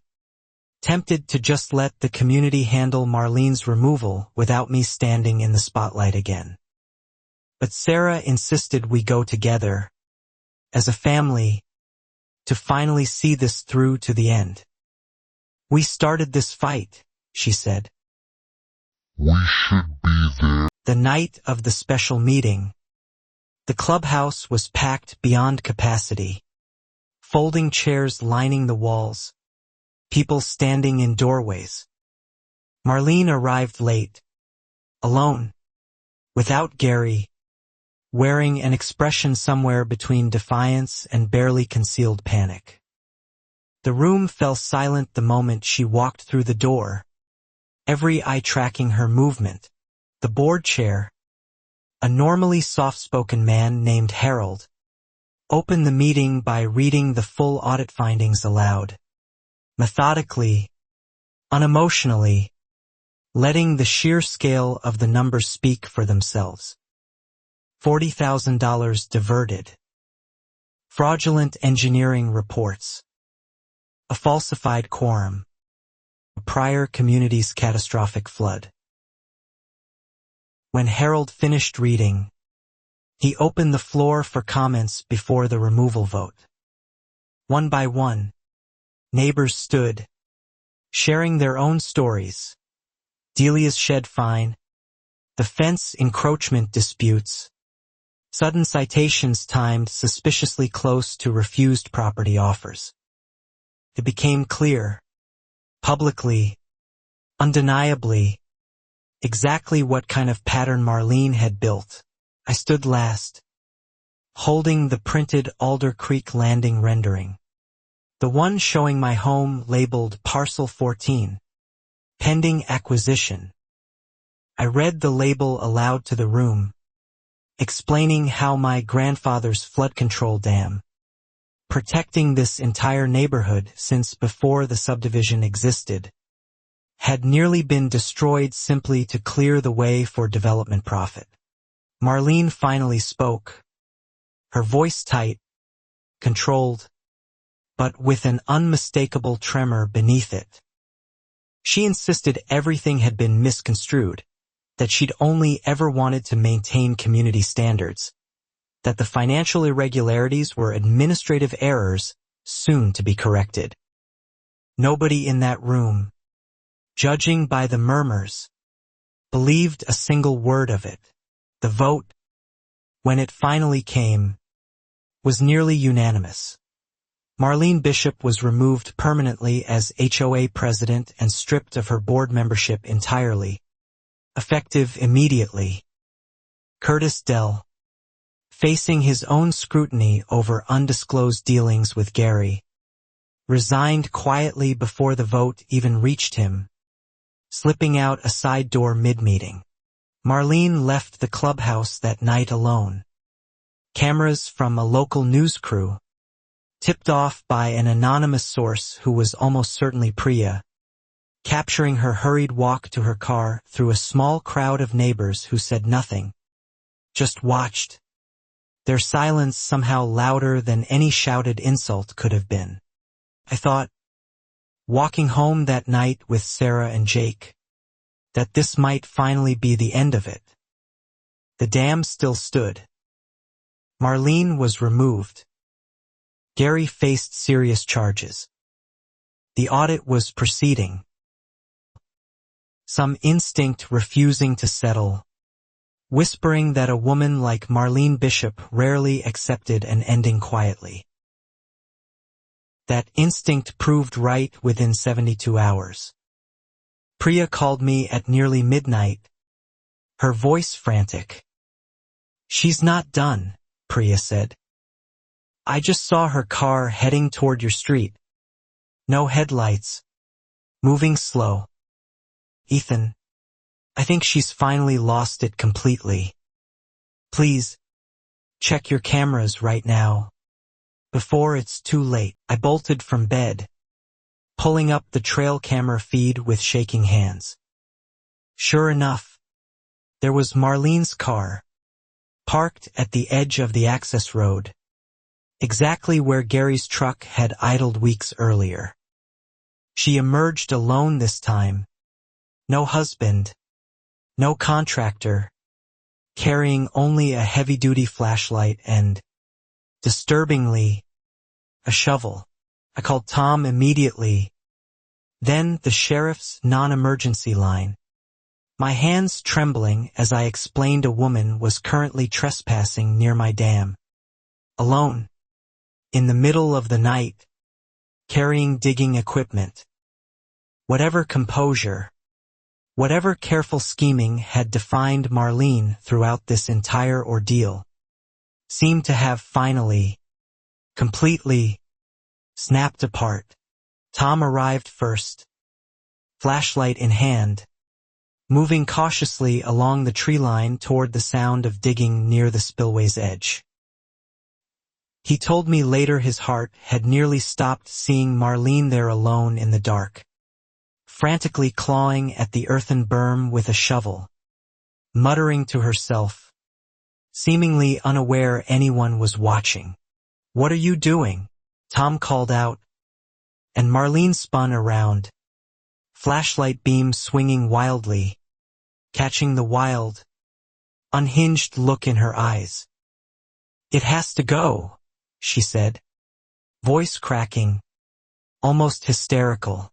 tempted to just let the community handle Marlene's removal without me standing in the spotlight again. But Sarah insisted we go together, as a family, to finally see this through to the end. "We started this fight," she said. "We should be there." The night of the special meeting, the clubhouse was packed beyond capacity, folding chairs lining the walls, people standing in doorways. Marlene arrived late, alone, without Gary, wearing an expression somewhere between defiance and barely concealed panic. The room fell silent the moment she walked through the door, every eye tracking her movement. The board chair, a normally soft-spoken man named Harold, opened the meeting by reading the full audit findings aloud, methodically, unemotionally, letting the sheer scale of the numbers speak for themselves. $40,000 diverted. Fraudulent engineering reports. A falsified quorum. A prior community's catastrophic flood. When Harold finished reading, he opened the floor for comments before the removal vote. One by one, neighbors stood, sharing their own stories. Delia's shed fine, the fence encroachment disputes, sudden citations timed suspiciously close to refused property offers. It became clear, publicly, undeniably, exactly what kind of pattern Marlene had built. I stood last, holding the printed Alder Creek Landing rendering, the one showing my home labeled Parcel 14, pending acquisition. I read the label aloud to the room, explaining how my grandfather's flood control dam, protecting this entire neighborhood since before the subdivision existed, had nearly been destroyed simply to clear the way for development profit. Marlene finally spoke, her voice tight, controlled, but with an unmistakable tremor beneath it. She insisted everything had been misconstrued, that she'd only ever wanted to maintain community standards, that the financial irregularities were administrative errors soon to be corrected. Nobody in that room, judging by the murmurs, believed a single word of it. The vote, when it finally came, was nearly unanimous. Marlene Bishop was removed permanently as HOA president and stripped of her board membership entirely, effective immediately. Curtis Dell, facing his own scrutiny over undisclosed dealings with Gary, resigned quietly before the vote even reached him, slipping out a side door mid-meeting. Marlene left the clubhouse that night alone. Cameras from a local news crew, tipped off by an anonymous source who was almost certainly Priya, capturing her hurried walk to her car through a small crowd of neighbors who said nothing, just watched, their silence somehow louder than any shouted insult could have been. I thought, walking home that night with Sarah and Jake, that this might finally be the end of it. The dam still stood. Marlene was removed. Gary faced serious charges. The audit was proceeding. Some instinct refusing to settle, whispering that a woman like Marlene Bishop rarely accepted an ending quietly. That instinct proved right within 72 hours. Priya called me at nearly midnight, her voice frantic. "She's not done," Priya said. "I just saw her car heading toward your street. No headlights. Moving slow. Ethan, I think she's finally lost it completely. Please, check your cameras right now, before it's too late." I bolted from bed, pulling up the trail camera feed with shaking hands. Sure enough, there was Marlene's car, parked at the edge of the access road, exactly where Gary's truck had idled weeks earlier. She emerged alone this time. No husband, no contractor, carrying only a heavy-duty flashlight and, disturbingly, a shovel. I called Tom immediately, then the sheriff's non-emergency line, my hands trembling as I explained a woman was currently trespassing near my dam. Alone, in the middle of the night, carrying digging equipment. Whatever composure, whatever careful scheming had defined Marlene throughout this entire ordeal, seemed to have finally, completely, snapped apart. Tom arrived first, flashlight in hand, moving cautiously along the tree line toward the sound of digging near the spillway's edge. He told me later his heart had nearly stopped seeing Marlene there alone in the dark, frantically clawing at the earthen berm with a shovel, muttering to herself, seemingly unaware anyone was watching. "What are you doing?" Tom called out, and Marlene spun around, flashlight beam swinging wildly, catching the wild, unhinged look in her eyes. "It has to go," she said, voice cracking, almost hysterical.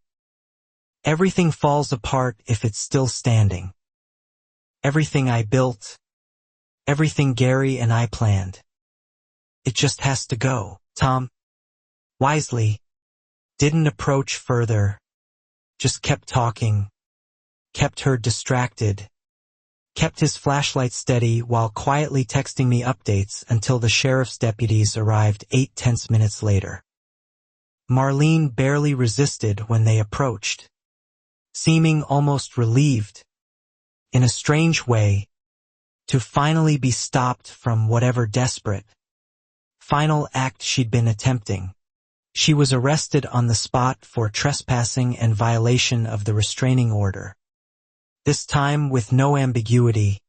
"Everything falls apart if it's still standing. Everything I built, everything Gary and I planned. It just has to go." Tom, wisely, didn't approach further, just kept talking, kept her distracted, kept his flashlight steady while quietly texting me updates until the sheriff's deputies arrived 8 tense minutes later. Marlene barely resisted when they approached, seeming almost relieved, in a strange way, to finally be stopped from whatever desperate, final act she'd been attempting. She was arrested on the spot for trespassing and violation of the restraining order. This time with no ambiguity,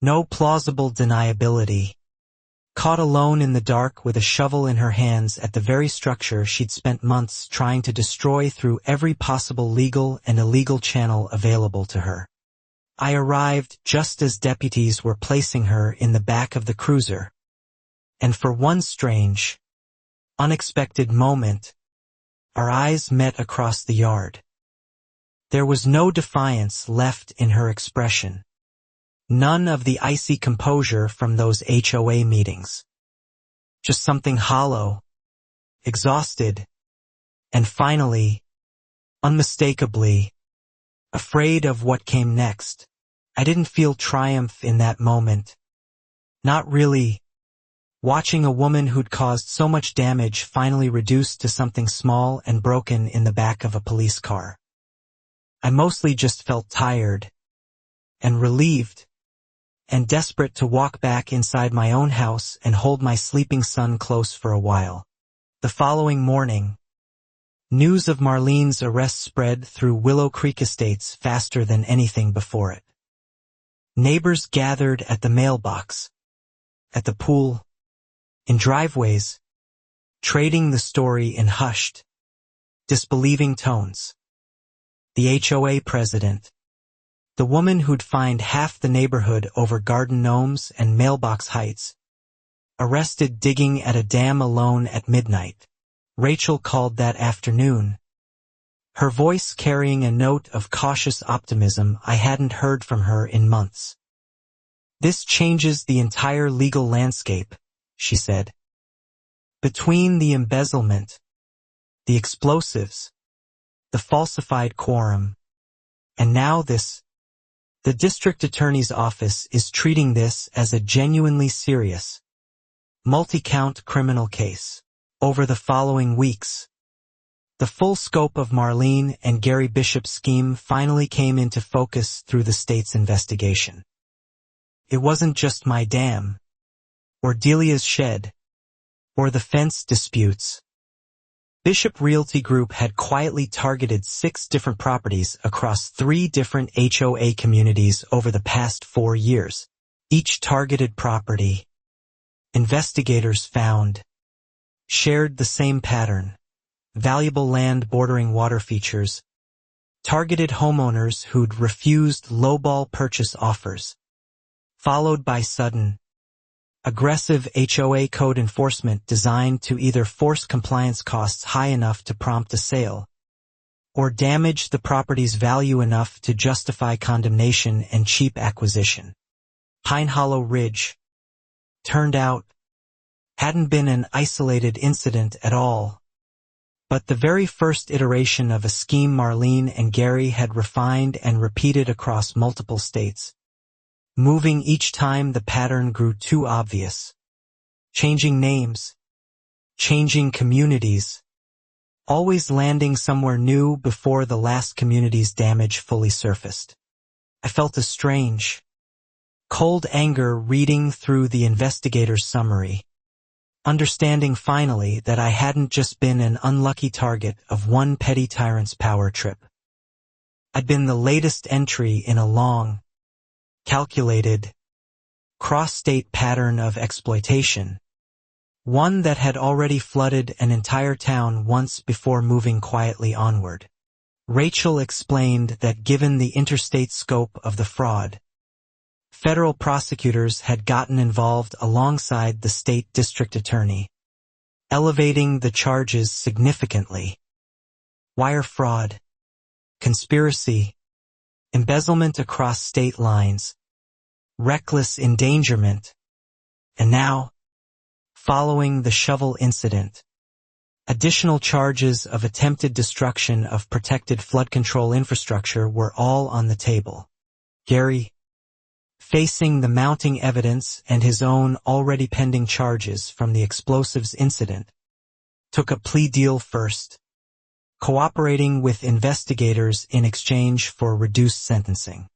no plausible deniability. Caught alone in the dark with a shovel in her hands at the very structure she'd spent months trying to destroy through every possible legal and illegal channel available to her. I arrived just as deputies were placing her in the back of the cruiser, and for one strange, unexpected moment, our eyes met across the yard. There was no defiance left in her expression. None of the icy composure from those HOA meetings. Just something hollow, exhausted, and finally, unmistakably, afraid of what came next. I didn't feel triumph in that moment. Not really. Watching a woman who'd caused so much damage finally reduced to something small and broken in the back of a police car. I mostly just felt tired, and relieved, and desperate to walk back inside my own house and hold my sleeping son close for a while. The following morning, news of Marlene's arrest spread through Willow Creek Estates faster than anything before it. Neighbors gathered at the mailbox, at the pool, in driveways, trading the story in hushed, disbelieving tones. The HOA president, the woman who'd fined half the neighborhood over garden gnomes and mailbox heights, arrested digging at a dam alone at midnight. Rachel called that afternoon, her voice carrying a note of cautious optimism I hadn't heard from her in months. This changes the entire legal landscape, she said. Between the embezzlement, the explosives, the falsified quorum, and now this, the district attorney's office is treating this as a genuinely serious, multi-count criminal case. Over the following weeks, the full scope of Marlene and Gary Bishop's scheme finally came into focus through the state's investigation. It wasn't just my dam, or Delia's shed, or the fence disputes. Bishop Realty Group had quietly targeted 6 different properties across 3 different HOA communities over the past 4 years. Each targeted property, investigators found, shared the same pattern: valuable land bordering water features, targeted homeowners who'd refused lowball purchase offers, followed by sudden, aggressive HOA code enforcement designed to either force compliance costs high enough to prompt a sale, or damage the property's value enough to justify condemnation and cheap acquisition. Pine Hollow Ridge, turned out, hadn't been an isolated incident at all, but the very first iteration of a scheme Marlene and Gary had refined and repeated across multiple states, moving each time the pattern grew too obvious. Changing names, changing communities, always landing somewhere new before the last community's damage fully surfaced. I felt a strange, cold anger reading through the investigator's summary, understanding finally that I hadn't just been an unlucky target of one petty tyrant's power trip. I'd been the latest entry in a long, calculated, cross-state pattern of exploitation, one that had already flooded an entire town once before moving quietly onward. Rachel explained that given the interstate scope of the fraud, federal prosecutors had gotten involved alongside the state district attorney, elevating the charges significantly. Wire fraud, conspiracy, embezzlement across state lines, reckless endangerment, and now, following the shovel incident, additional charges of attempted destruction of protected flood control infrastructure were all on the table. Gary, facing the mounting evidence and his own already pending charges from the explosives incident, took a plea deal first, cooperating with investigators in exchange for reduced sentencing.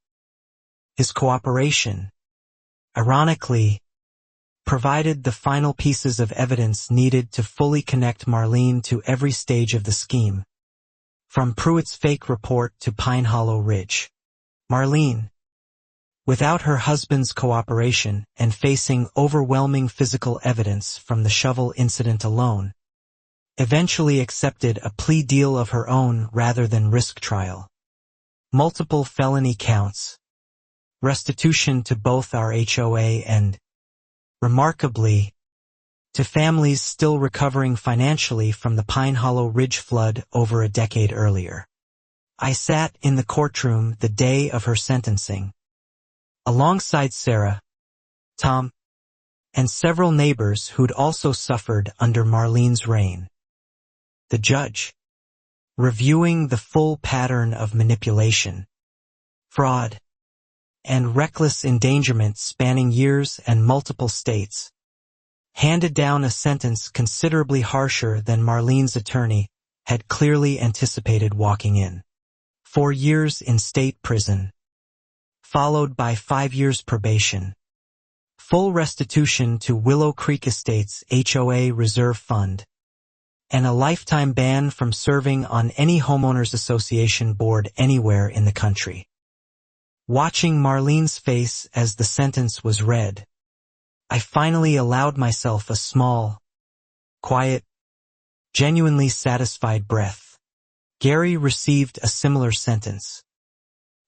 His cooperation, ironically, provided the final pieces of evidence needed to fully connect Marlene to every stage of the scheme, from Pruitt's fake report to Pine Hollow Ridge. Marlene, without her husband's cooperation and facing overwhelming physical evidence from the shovel incident alone, eventually accepted a plea deal of her own rather than risk trial. Multiple felony counts, restitution to both our HOA and, remarkably, to families still recovering financially from the Pine Hollow Ridge flood over a decade earlier. I sat in the courtroom the day of her sentencing, alongside Sarah, Tom, and several neighbors who'd also suffered under Marlene's reign. The judge, reviewing the full pattern of manipulation, fraud, and reckless endangerment spanning years and multiple states, handed down a sentence considerably harsher than Marlene's attorney had clearly anticipated walking in. 4 years in state prison, followed by 5 years probation, full restitution to Willow Creek Estates HOA Reserve Fund, and a lifetime ban from serving on any homeowners association board anywhere in the country. Watching Marlene's face as the sentence was read, I finally allowed myself a small, quiet, genuinely satisfied breath. Gary received a similar sentence,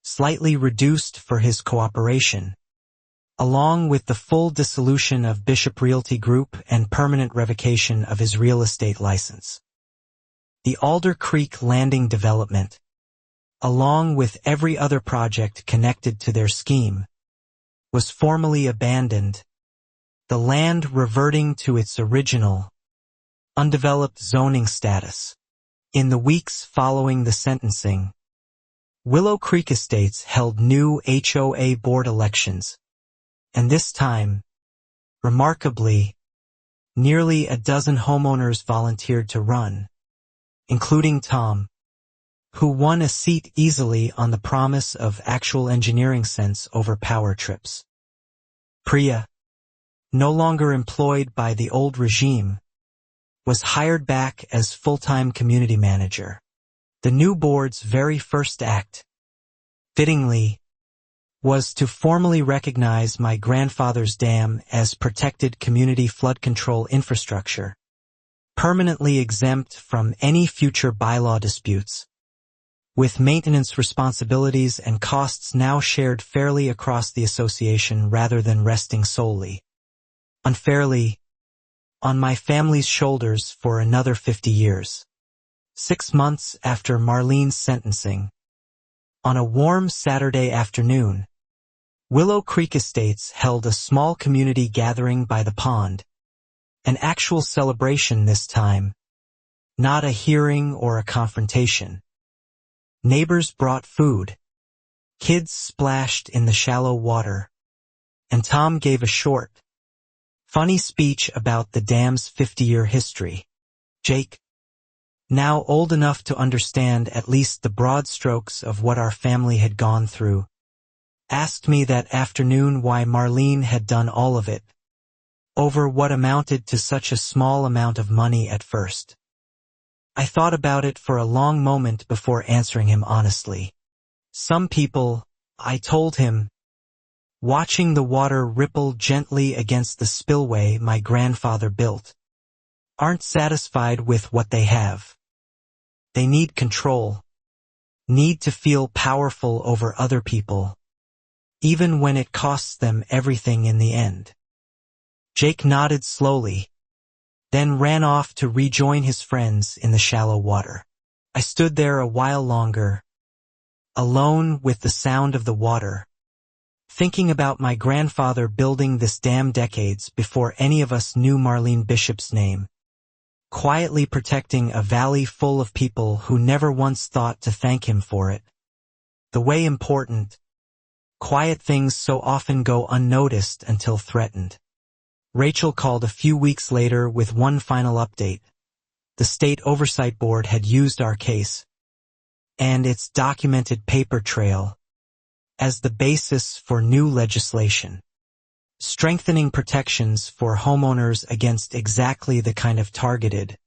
slightly reduced for his cooperation, along with the full dissolution of Bishop Realty Group and permanent revocation of his real estate license. The Alder Creek Landing development, along with every other project connected to their scheme, was formally abandoned, the land reverting to its original, undeveloped zoning status. In the weeks following the sentencing, Willow Creek Estates held new HOA board elections, and this time, remarkably, nearly a dozen homeowners volunteered to run, including Tom, who won a seat easily on the promise of actual engineering sense over power trips. Priya, no longer employed by the old regime, was hired back as full-time community manager. The new board's very first act, fittingly, was to formally recognize my grandfather's dam as protected community flood control infrastructure, permanently exempt from any future bylaw disputes, with maintenance responsibilities and costs now shared fairly across the association rather than resting solely, unfairly, on my family's shoulders for another 50 years. 6 months after Marlene's sentencing, on a warm Saturday afternoon, Willow Creek Estates held a small community gathering by the pond, an actual celebration this time, not a hearing or a confrontation. Neighbors brought food, kids splashed in the shallow water, and Tom gave a short, funny speech about the dam's 50-year history. Jake, now old enough to understand at least the broad strokes of what our family had gone through, asked me that afternoon why Marlene had done all of it, over what amounted to such a small amount of money at first. I thought about it for a long moment before answering him honestly. Some people, I told him, watching the water ripple gently against the spillway my grandfather built, aren't satisfied with what they have. They need control, need to feel powerful over other people, even when it costs them everything in the end. Jake nodded slowly, then ran off to rejoin his friends in the shallow water. I stood there a while longer, alone with the sound of the water, thinking about my grandfather building this dam decades before any of us knew Marlene Bishop's name, quietly protecting a valley full of people who never once thought to thank him for it. The way important, quiet things so often go unnoticed until threatened. Rachel called a few weeks later with one final update. The State Oversight Board had used our case, and its documented paper trail, as the basis for new legislation, strengthening protections for homeowners against exactly the kind of targeted,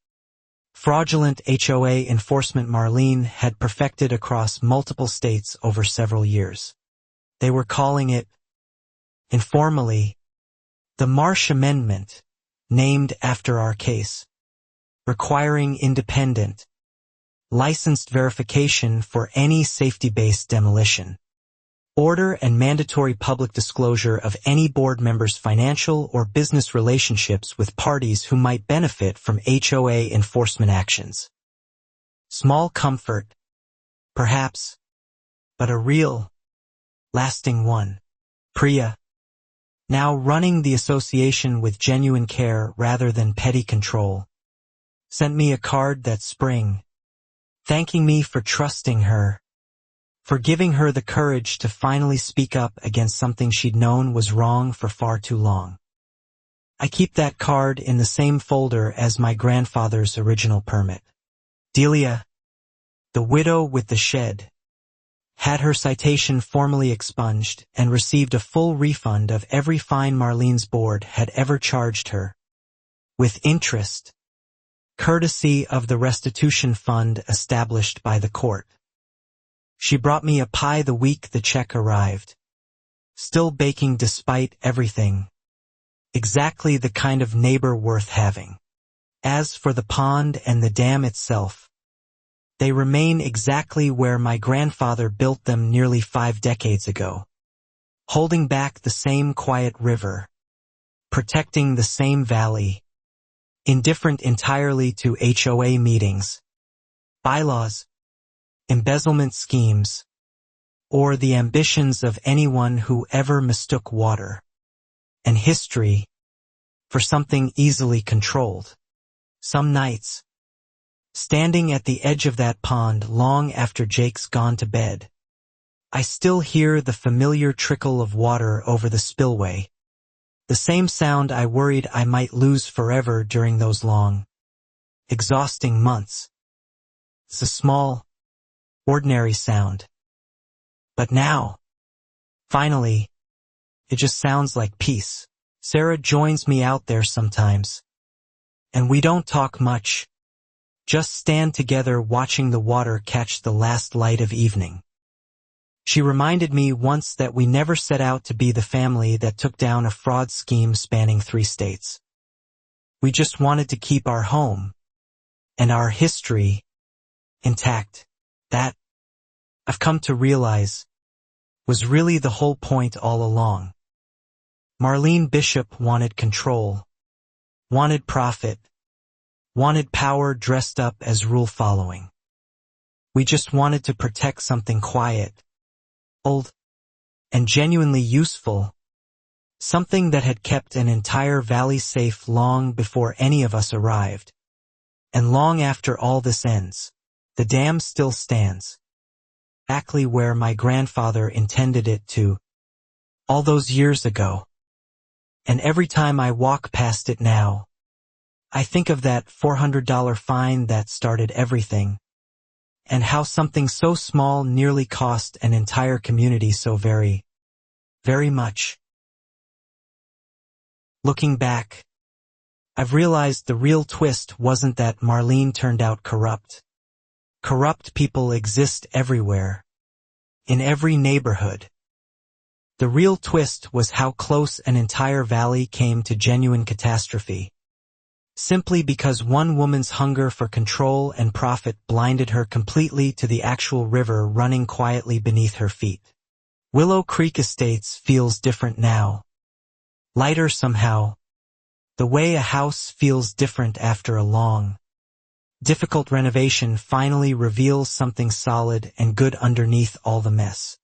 fraudulent HOA enforcement Marlene had perfected across multiple states over several years. They were calling it, informally, the Marsh Amendment, named after our case, requiring independent, licensed verification for any safety-based demolition, order and mandatory public disclosure of any board member's financial or business relationships with parties who might benefit from HOA enforcement actions. Small comfort, perhaps, but a real, lasting one. Priya, now running the association with genuine care rather than petty control, sent me a card that spring, thanking me for trusting her, for giving her the courage to finally speak up against something she'd known was wrong for far too long. I keep that card in the same folder as my grandfather's original permit. Delia, the widow with the shed, had her citation formally expunged and received a full refund of every fine Marlene's board had ever charged her, with interest, courtesy of the restitution fund established by the court. She brought me a pie the week the check arrived, still baking despite everything, exactly the kind of neighbor worth having. As for the pond and the dam itself, they remain exactly where my grandfather built them nearly 5 decades ago, holding back the same quiet river, protecting the same valley, indifferent entirely to HOA meetings, bylaws, embezzlement schemes, or the ambitions of anyone who ever mistook water and history for something easily controlled. Some nights, standing at the edge of that pond long after Jake's gone to bed, I still hear the familiar trickle of water over the spillway, the same sound I worried I might lose forever during those long, exhausting months. It's a small, ordinary sound. But now, finally, it just sounds like peace. Sarah joins me out there sometimes, and we don't talk much, just stand together watching the water catch the last light of evening. She reminded me once that we never set out to be the family that took down a fraud scheme spanning 3 states. We just wanted to keep our home and our history intact. That, I've come to realize, was really the whole point all along. Marlene Bishop wanted control, wanted profit, wanted power dressed up as rule-following. We just wanted to protect something quiet, old, and genuinely useful, something that had kept an entire valley safe long before any of us arrived. And long after all this ends, the dam still stands, exactly where my grandfather intended it to, all those years ago. And every time I walk past it now, I think of that $400 fine that started everything, and how something so small nearly cost an entire community so very, very much. Looking back, I've realized the real twist wasn't that Marlene turned out corrupt. Corrupt people exist everywhere, in every neighborhood. The real twist was how close an entire valley came to genuine catastrophe, simply because one woman's hunger for control and profit blinded her completely to the actual river running quietly beneath her feet. Willow Creek Estates feels different now. Lighter somehow, the way a house feels different after a long, difficult renovation finally reveals something solid and good underneath all the mess.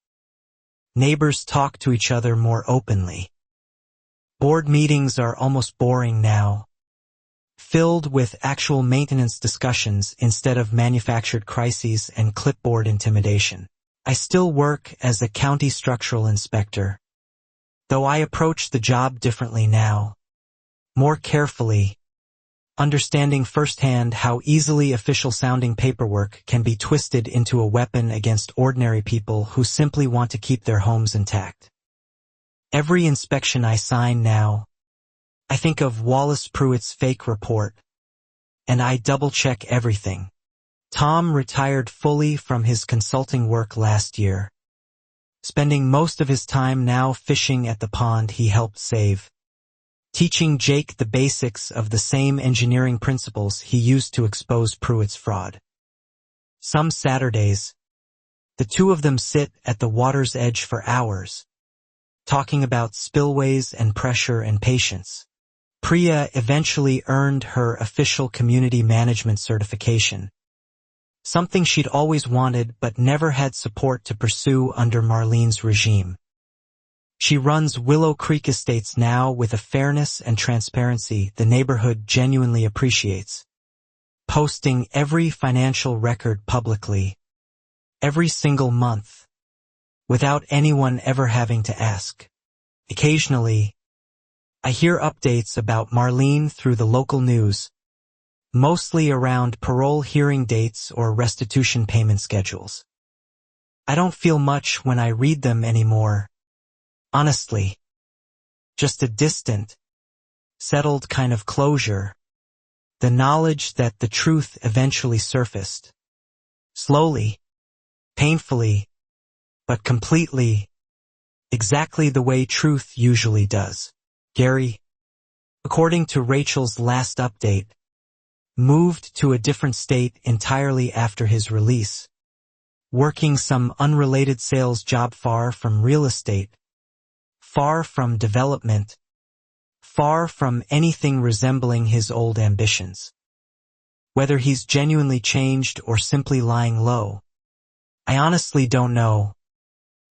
Neighbors talk to each other more openly. Board meetings are almost boring now, filled with actual maintenance discussions instead of manufactured crises and clipboard intimidation. I still work as a county structural inspector, though I approach the job differently now, more carefully, understanding firsthand how easily official-sounding paperwork can be twisted into a weapon against ordinary people who simply want to keep their homes intact. Every inspection I sign now, I think of Wallace Pruitt's fake report, and I double-check everything. Tom retired fully from his consulting work last year, spending most of his time now fishing at the pond he helped save, teaching Jake the basics of the same engineering principles he used to expose Pruitt's fraud. Some Saturdays, the two of them sit at the water's edge for hours, talking about spillways and pressure and patience. Priya eventually earned her official community management certification, something she'd always wanted but never had support to pursue under Marlene's regime. She runs Willow Creek Estates now with a fairness and transparency the neighborhood genuinely appreciates, posting every financial record publicly, every single month, without anyone ever having to ask. Occasionally, I hear updates about Marlene through the local news, mostly around parole hearing dates or restitution payment schedules. I don't feel much when I read them anymore. Honestly, just a distant, settled kind of closure, the knowledge that the truth eventually surfaced. Slowly, painfully, but completely, exactly the way truth usually does. Gary, according to Rachel's last update, moved to a different state entirely after his release, working some unrelated sales job far from real estate, far from development, far from anything resembling his old ambitions. Whether he's genuinely changed or simply lying low, I honestly don't know.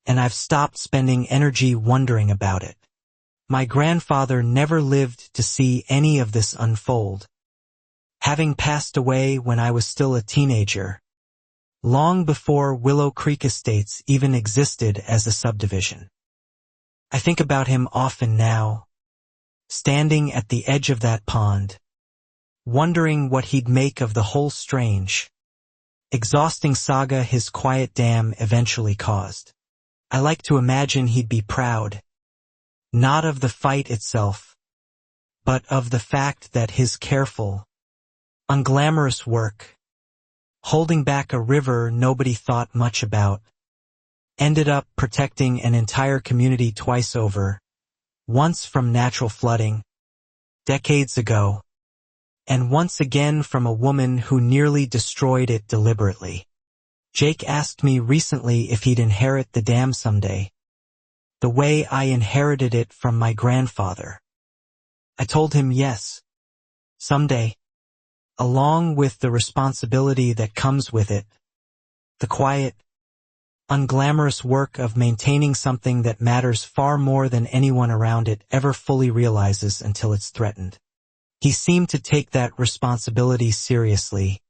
and I've stopped spending energy wondering about it. My grandfather never lived to see any of this unfold, having passed away when I was still a teenager, long before Willow Creek Estates even existed as a subdivision. I think about him often now, standing at the edge of that pond, wondering what he'd make of the whole strange, exhausting saga his quiet dam eventually caused. I like to imagine he'd be proud, not of the fight itself, but of the fact that his careful, unglamorous work, holding back a river nobody thought much about, ended up protecting an entire community twice over, once from natural flooding, decades ago, and once again from a woman who nearly destroyed it deliberately. Jake asked me recently if he'd inherit the dam someday, the way I inherited it from my grandfather. I told him yes, someday, along with the responsibility that comes with it, the quiet, unglamorous work of maintaining something that matters far more than anyone around it ever fully realizes until it's threatened. He seemed to take that responsibility seriously,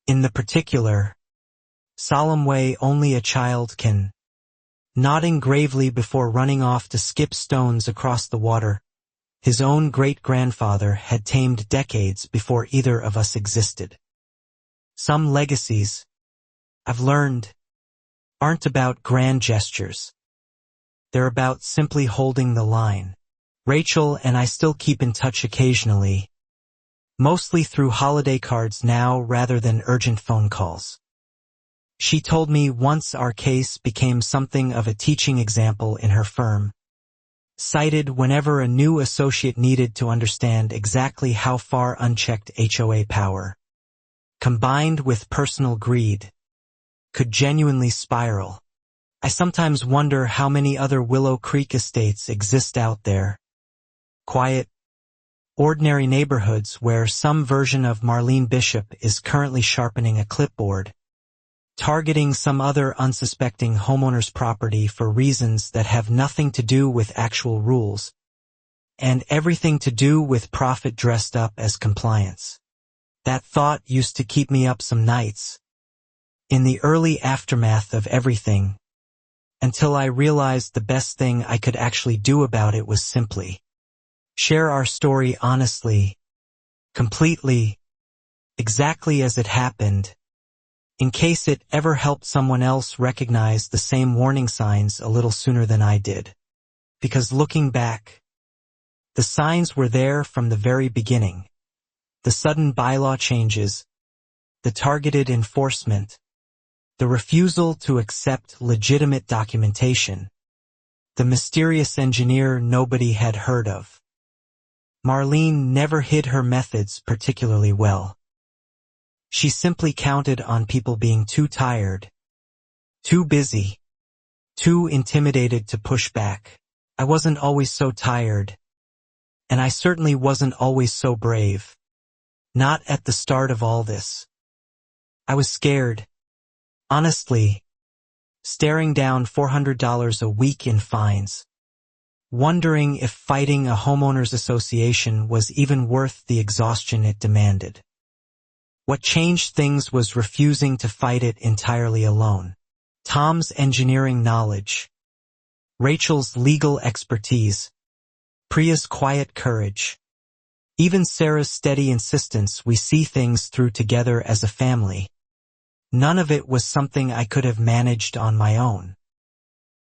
in the particular, solemn way only a child can, nodding gravely before running off to skip stones across the water his own great-grandfather had tamed decades before either of us existed. Some legacies, I've learned, aren't about grand gestures. They're about simply holding the line. Rachel and I still keep in touch occasionally, mostly through holiday cards now rather than urgent phone calls. She told me once our case became something of a teaching example in her firm, cited whenever a new associate needed to understand exactly how far unchecked HOA power, combined with personal greed, could genuinely spiral. I sometimes wonder how many other Willow Creek estates exist out there. Quiet, ordinary neighborhoods where some version of Marlene Bishop is currently sharpening a clipboard, targeting some other unsuspecting homeowner's property for reasons that have nothing to do with actual rules, and everything to do with profit dressed up as compliance. That thought used to keep me up some nights, in the early aftermath of everything, until I realized the best thing I could actually do about it was simply share our story honestly, completely, exactly as it happened, in case it ever helped someone else recognize the same warning signs a little sooner than I did. Because looking back, the signs were there from the very beginning. The sudden bylaw changes, the targeted enforcement, the refusal to accept legitimate documentation, the mysterious engineer nobody had heard of. Marlene never hid her methods particularly well. She simply counted on people being too tired, too busy, too intimidated to push back. I wasn't always so tired, and I certainly wasn't always so brave. Not at the start of all this. I was scared, honestly, staring down $400 a week in fines, wondering if fighting a homeowners association was even worth the exhaustion it demanded. What changed things was refusing to fight it entirely alone. Tom's engineering knowledge, Rachel's legal expertise, Priya's quiet courage, even Sarah's steady insistence we see things through together as a family. None of it was something I could have managed on my own.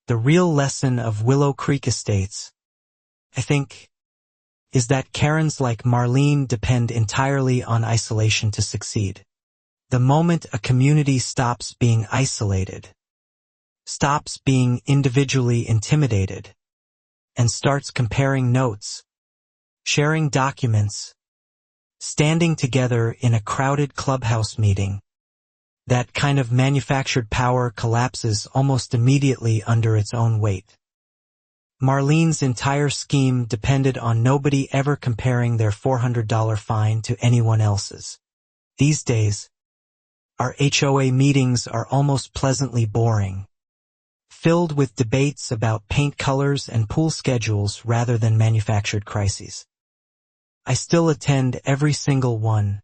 The real lesson of Willow Creek Estates, I think, is that Karens like Marlene depend entirely on isolation to succeed. The moment a community stops being isolated, stops being individually intimidated, and starts comparing notes, sharing documents, standing together in a crowded clubhouse meeting, that kind of manufactured power collapses almost immediately under its own weight. Marlene's entire scheme depended on nobody ever comparing their $400 fine to anyone else's. These days, our HOA meetings are almost pleasantly boring. filled with debates about paint colors and pool schedules rather than manufactured crises. I still attend every single one,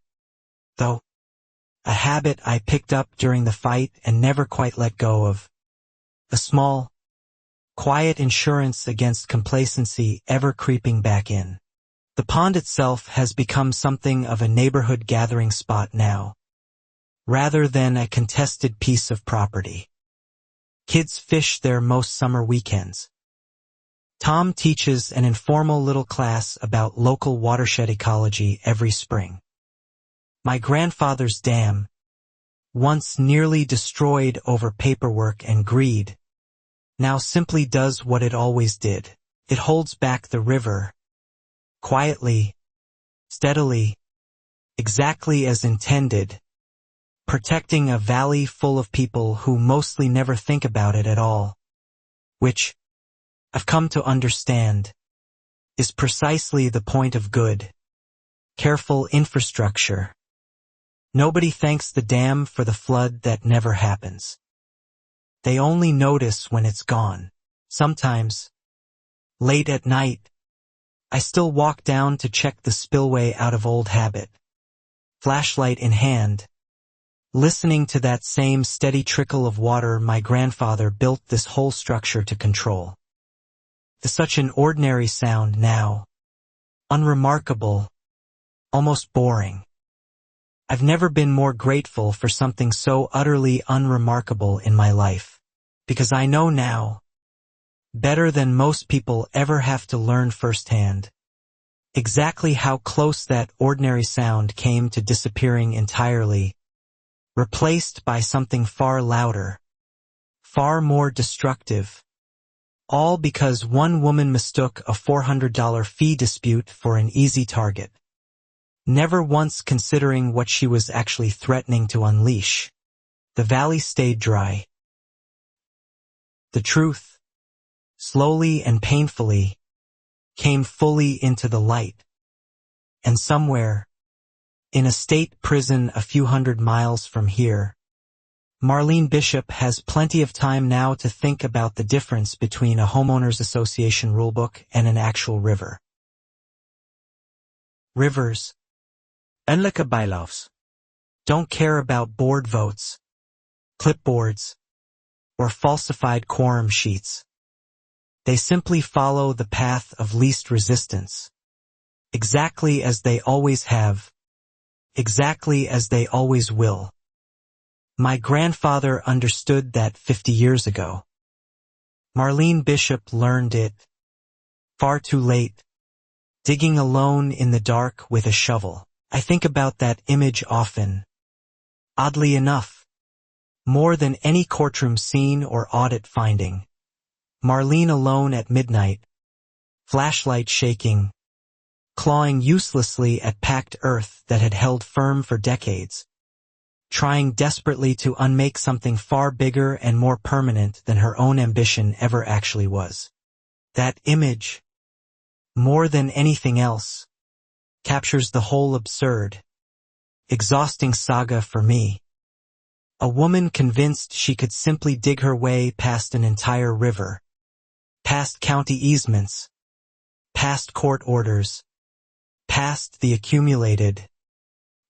though, a habit I picked up during the fight and never quite let go of. A small, quiet insurance against complacency ever creeping back in. The pond itself has become something of a neighborhood gathering spot now, rather than a contested piece of property. Kids fish there most summer weekends. Tom teaches an informal little class about local watershed ecology every spring. My grandfather's dam, once nearly destroyed over paperwork and greed, now simply does what it always did. It holds back the river, quietly, steadily, exactly as intended, protecting a valley full of people who mostly never think about it at all, which, I've come to understand, is precisely the point of good, careful infrastructure. Nobody thanks the dam for the flood that never happens. They only notice when it's gone. Sometimes, late at night, I still walk down to check the spillway out of old habit, flashlight in hand, listening to that same steady trickle of water my grandfather built this whole structure to control. To such an ordinary sound now, unremarkable, almost boring. I've never been more grateful for something so utterly unremarkable in my life, because I know now, better than most people ever have to learn firsthand, exactly how close that ordinary sound came to disappearing entirely, replaced by something far louder, far more destructive, all because one woman mistook a $400 fee dispute for an easy target, never once considering what she was actually threatening to unleash. The valley stayed dry. The truth, slowly and painfully, came fully into the light. And somewhere, in a state prison a few hundred miles from here, Marlene Bishop has plenty of time now to think about the difference between a homeowners association rulebook and an actual river. Rivers, unlike bylaws, don't care about board votes, clipboards, or falsified quorum sheets. They simply follow the path of least resistance, exactly as they always have, exactly as they always will. My grandfather understood that 50 years ago. Marlene Bishop learned it, far too late, digging alone in the dark with a shovel. I think about that image often. Oddly enough, more than any courtroom scene or audit finding, Marlene alone at midnight, flashlight shaking, clawing uselessly at packed earth that had held firm for decades, trying desperately to unmake something far bigger and more permanent than her own ambition ever actually was. That image, more than anything else, captures the whole absurd, exhausting saga for me. A woman convinced she could simply dig her way past an entire river, past county easements, past court orders, past the accumulated,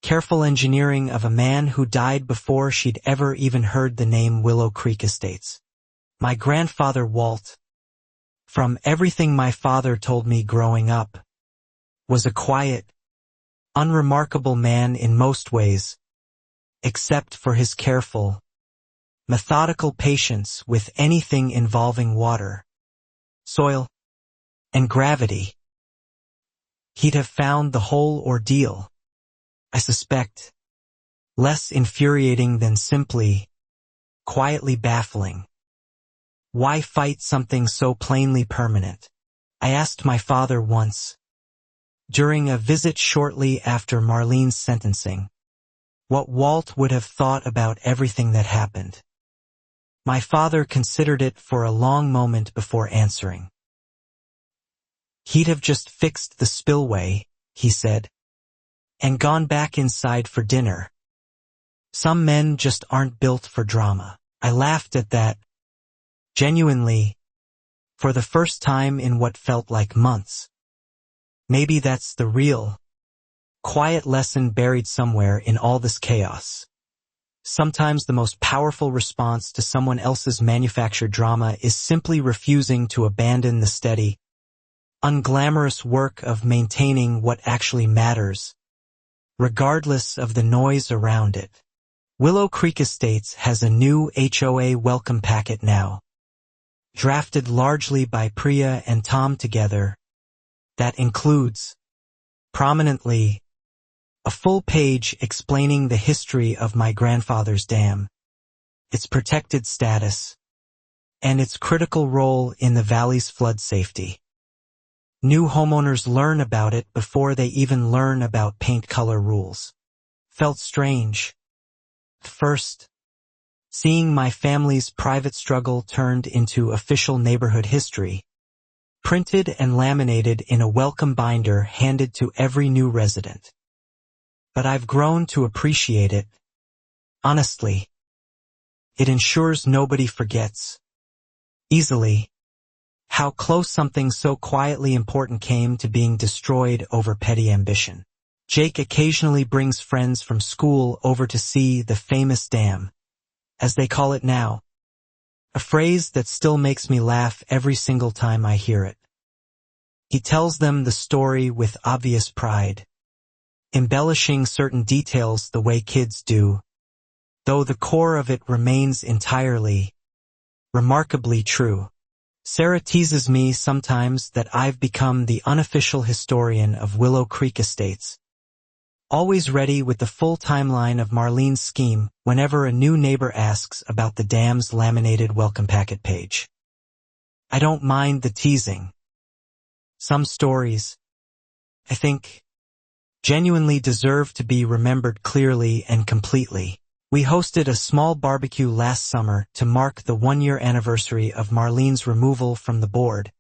careful engineering of a man who died before she'd ever even heard the name Willow Creek Estates. My grandfather Walt, from everything my father told me growing up, was a quiet, unremarkable man in most ways, except for his careful, methodical patience with anything involving water, soil, and gravity. He'd have found the whole ordeal, I suspect, less infuriating than simply, quietly baffling. Why fight something so plainly permanent? I asked my father once, during a visit shortly after Marlene's sentencing, what Walt would have thought about everything that happened. My father considered it for a long moment before answering. He'd have just fixed the spillway, he said, and gone back inside for dinner. Some men just aren't built for drama. I laughed at that, Genuinely, for the first time in what felt like months. Maybe that's the real, quiet lesson buried somewhere in all this chaos. Sometimes the most powerful response to someone else's manufactured drama is simply refusing to abandon the steady, unglamorous work of maintaining what actually matters, regardless of the noise around it. Willow Creek Estates has a new HOA welcome packet now, drafted largely by Priya and Tom together, that includes, prominently, a full page explaining the history of my grandfather's dam, its protected status, and its critical role in the valley's flood safety. New homeowners learn about it before they even learn about paint color rules. Felt strange. First, seeing my family's private struggle turned into official neighborhood history, printed and laminated in a welcome binder handed to every new resident. But I've grown to appreciate it. Honestly, it ensures nobody forgets easily how close something so quietly important came to being destroyed over petty ambition. Jake occasionally brings friends from school over to see the famous dam, as they call it now, a phrase that still makes me laugh every single time I hear it. He tells them the story with obvious pride, embellishing certain details the way kids do, though the core of it remains entirely, remarkably true. Sarah teases me sometimes that I've become the unofficial historian of Willow Creek Estates, always ready with the full timeline of Marlene's scheme whenever a new neighbor asks about the dam's laminated welcome packet page. I don't mind the teasing. Some stories, I think, genuinely deserve to be remembered clearly and completely. We hosted a small barbecue last summer to mark the 1-year anniversary of Marlene's removal from the board,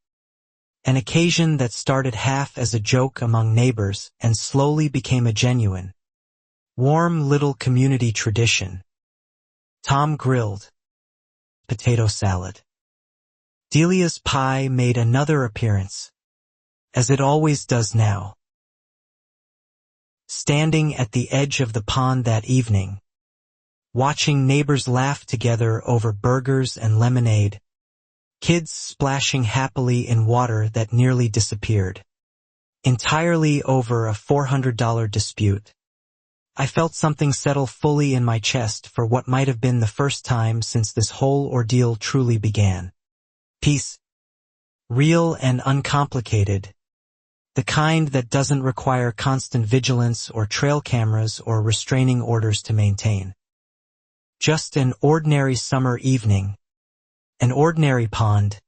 an occasion that started half as a joke among neighbors and slowly became a genuine, warm little community tradition. Tom grilled potato salad. Delia's pie made another appearance, as it always does now. Standing at the edge of the pond that evening, watching neighbors laugh together over burgers and lemonade, kids splashing happily in water that nearly disappeared, entirely over a $400 dispute, I felt something settle fully in my chest for what might have been the first time since this whole ordeal truly began. Peace. Real and uncomplicated. The kind that doesn't require constant vigilance or trail cameras or restraining orders to maintain. Just an ordinary summer evening, an ordinary pond,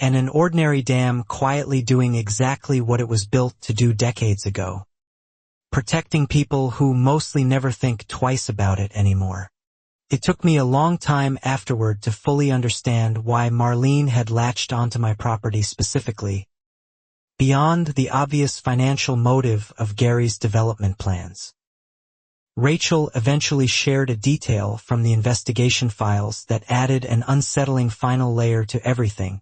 and an ordinary dam quietly doing exactly what it was built to do decades ago. Protecting people who mostly never think twice about it anymore. It took me a long time afterward to fully understand why Marlene had latched onto my property specifically, beyond the obvious financial motive of Gary's development plans. Rachel eventually shared a detail from the investigation files that added an unsettling final layer to everything,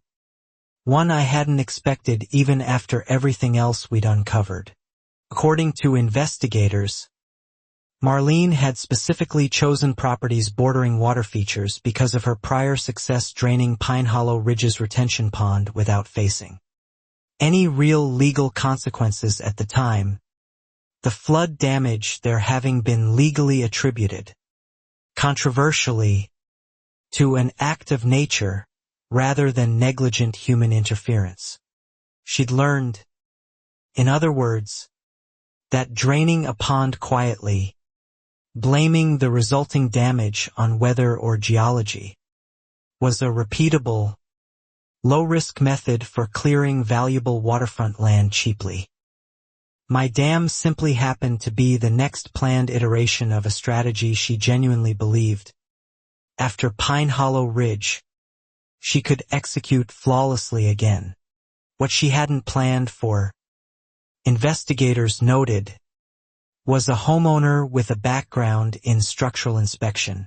one I hadn't expected even after everything else we'd uncovered. According to investigators, Marlene had specifically chosen properties bordering water features because of her prior success draining Pine Hollow Ridge's retention pond without facing any real legal consequences at the time, the flood damage there having been legally attributed, controversially, to an act of nature rather than negligent human interference. She'd learned, in other words, that draining a pond quietly, blaming the resulting damage on weather or geology, was a repeatable, low-risk method for clearing valuable waterfront land cheaply. My dam simply happened to be the next planned iteration of a strategy she genuinely believed, after Pine Hollow Ridge, she could execute flawlessly again. What she hadn't planned for, investigators noted, was a homeowner with a background in structural inspection.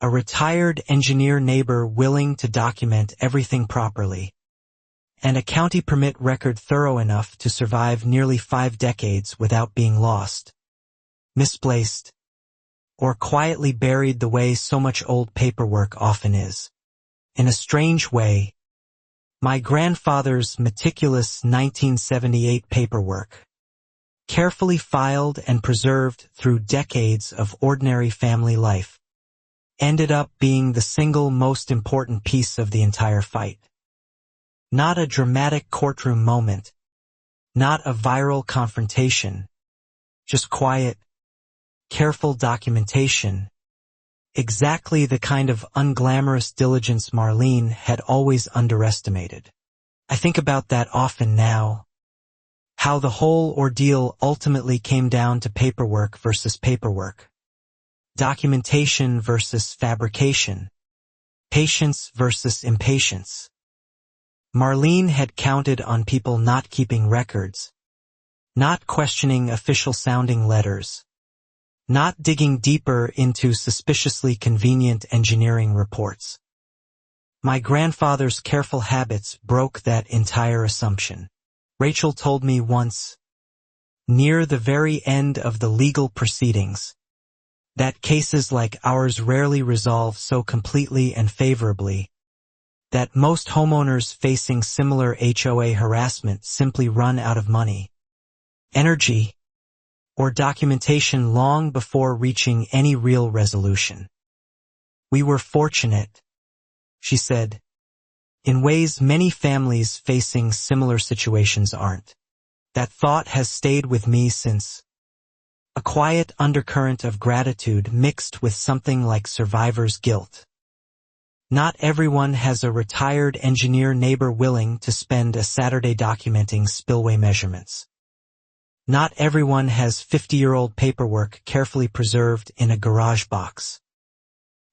A retired engineer neighbor willing to document everything properly, and a county permit record thorough enough to survive nearly 5 decades without being lost, misplaced, or quietly buried the way so much old paperwork often is. In a strange way, my grandfather's meticulous 1978 paperwork, carefully filed and preserved through decades of ordinary family life, ended up being the single most important piece of the entire fight. Not a dramatic courtroom moment, not a viral confrontation, just quiet, careful documentation, exactly the kind of unglamorous diligence Marlene had always underestimated. I think about that often now, how the whole ordeal ultimately came down to paperwork versus paperwork, documentation versus fabrication, patience versus impatience. Marlene had counted on people not keeping records, not questioning official-sounding letters, not digging deeper into suspiciously convenient engineering reports. My grandfather's careful habits broke that entire assumption. Rachel told me once, near the very end of the legal proceedings, that cases like ours rarely resolve so completely and favorably, that most homeowners facing similar HOA harassment simply run out of money, energy, or documentation long before reaching any real resolution. We were fortunate, she said, in ways many families facing similar situations aren't. That thought has stayed with me since. A quiet undercurrent of gratitude mixed with something like survivor's guilt. Not everyone has a retired engineer neighbor willing to spend a Saturday documenting spillway measurements. Not everyone has 50-year-old paperwork carefully preserved in a garage box.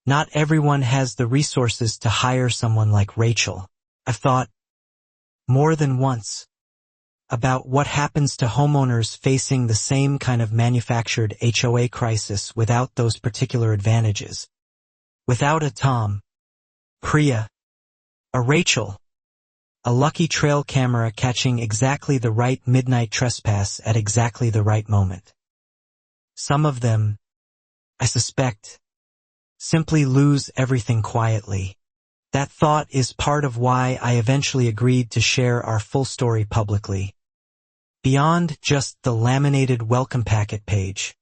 Not everyone has the resources to hire someone like Rachel. I've thought, more than once, about what happens to homeowners facing the same kind of manufactured HOA crisis without those particular advantages. Without a Tom, Priya, a Rachel, a lucky trail camera catching exactly the right midnight trespass at exactly the right moment. Some of them, I suspect, simply lose everything quietly. That thought is part of why I eventually agreed to share our full story publicly, beyond just the laminated welcome packet page.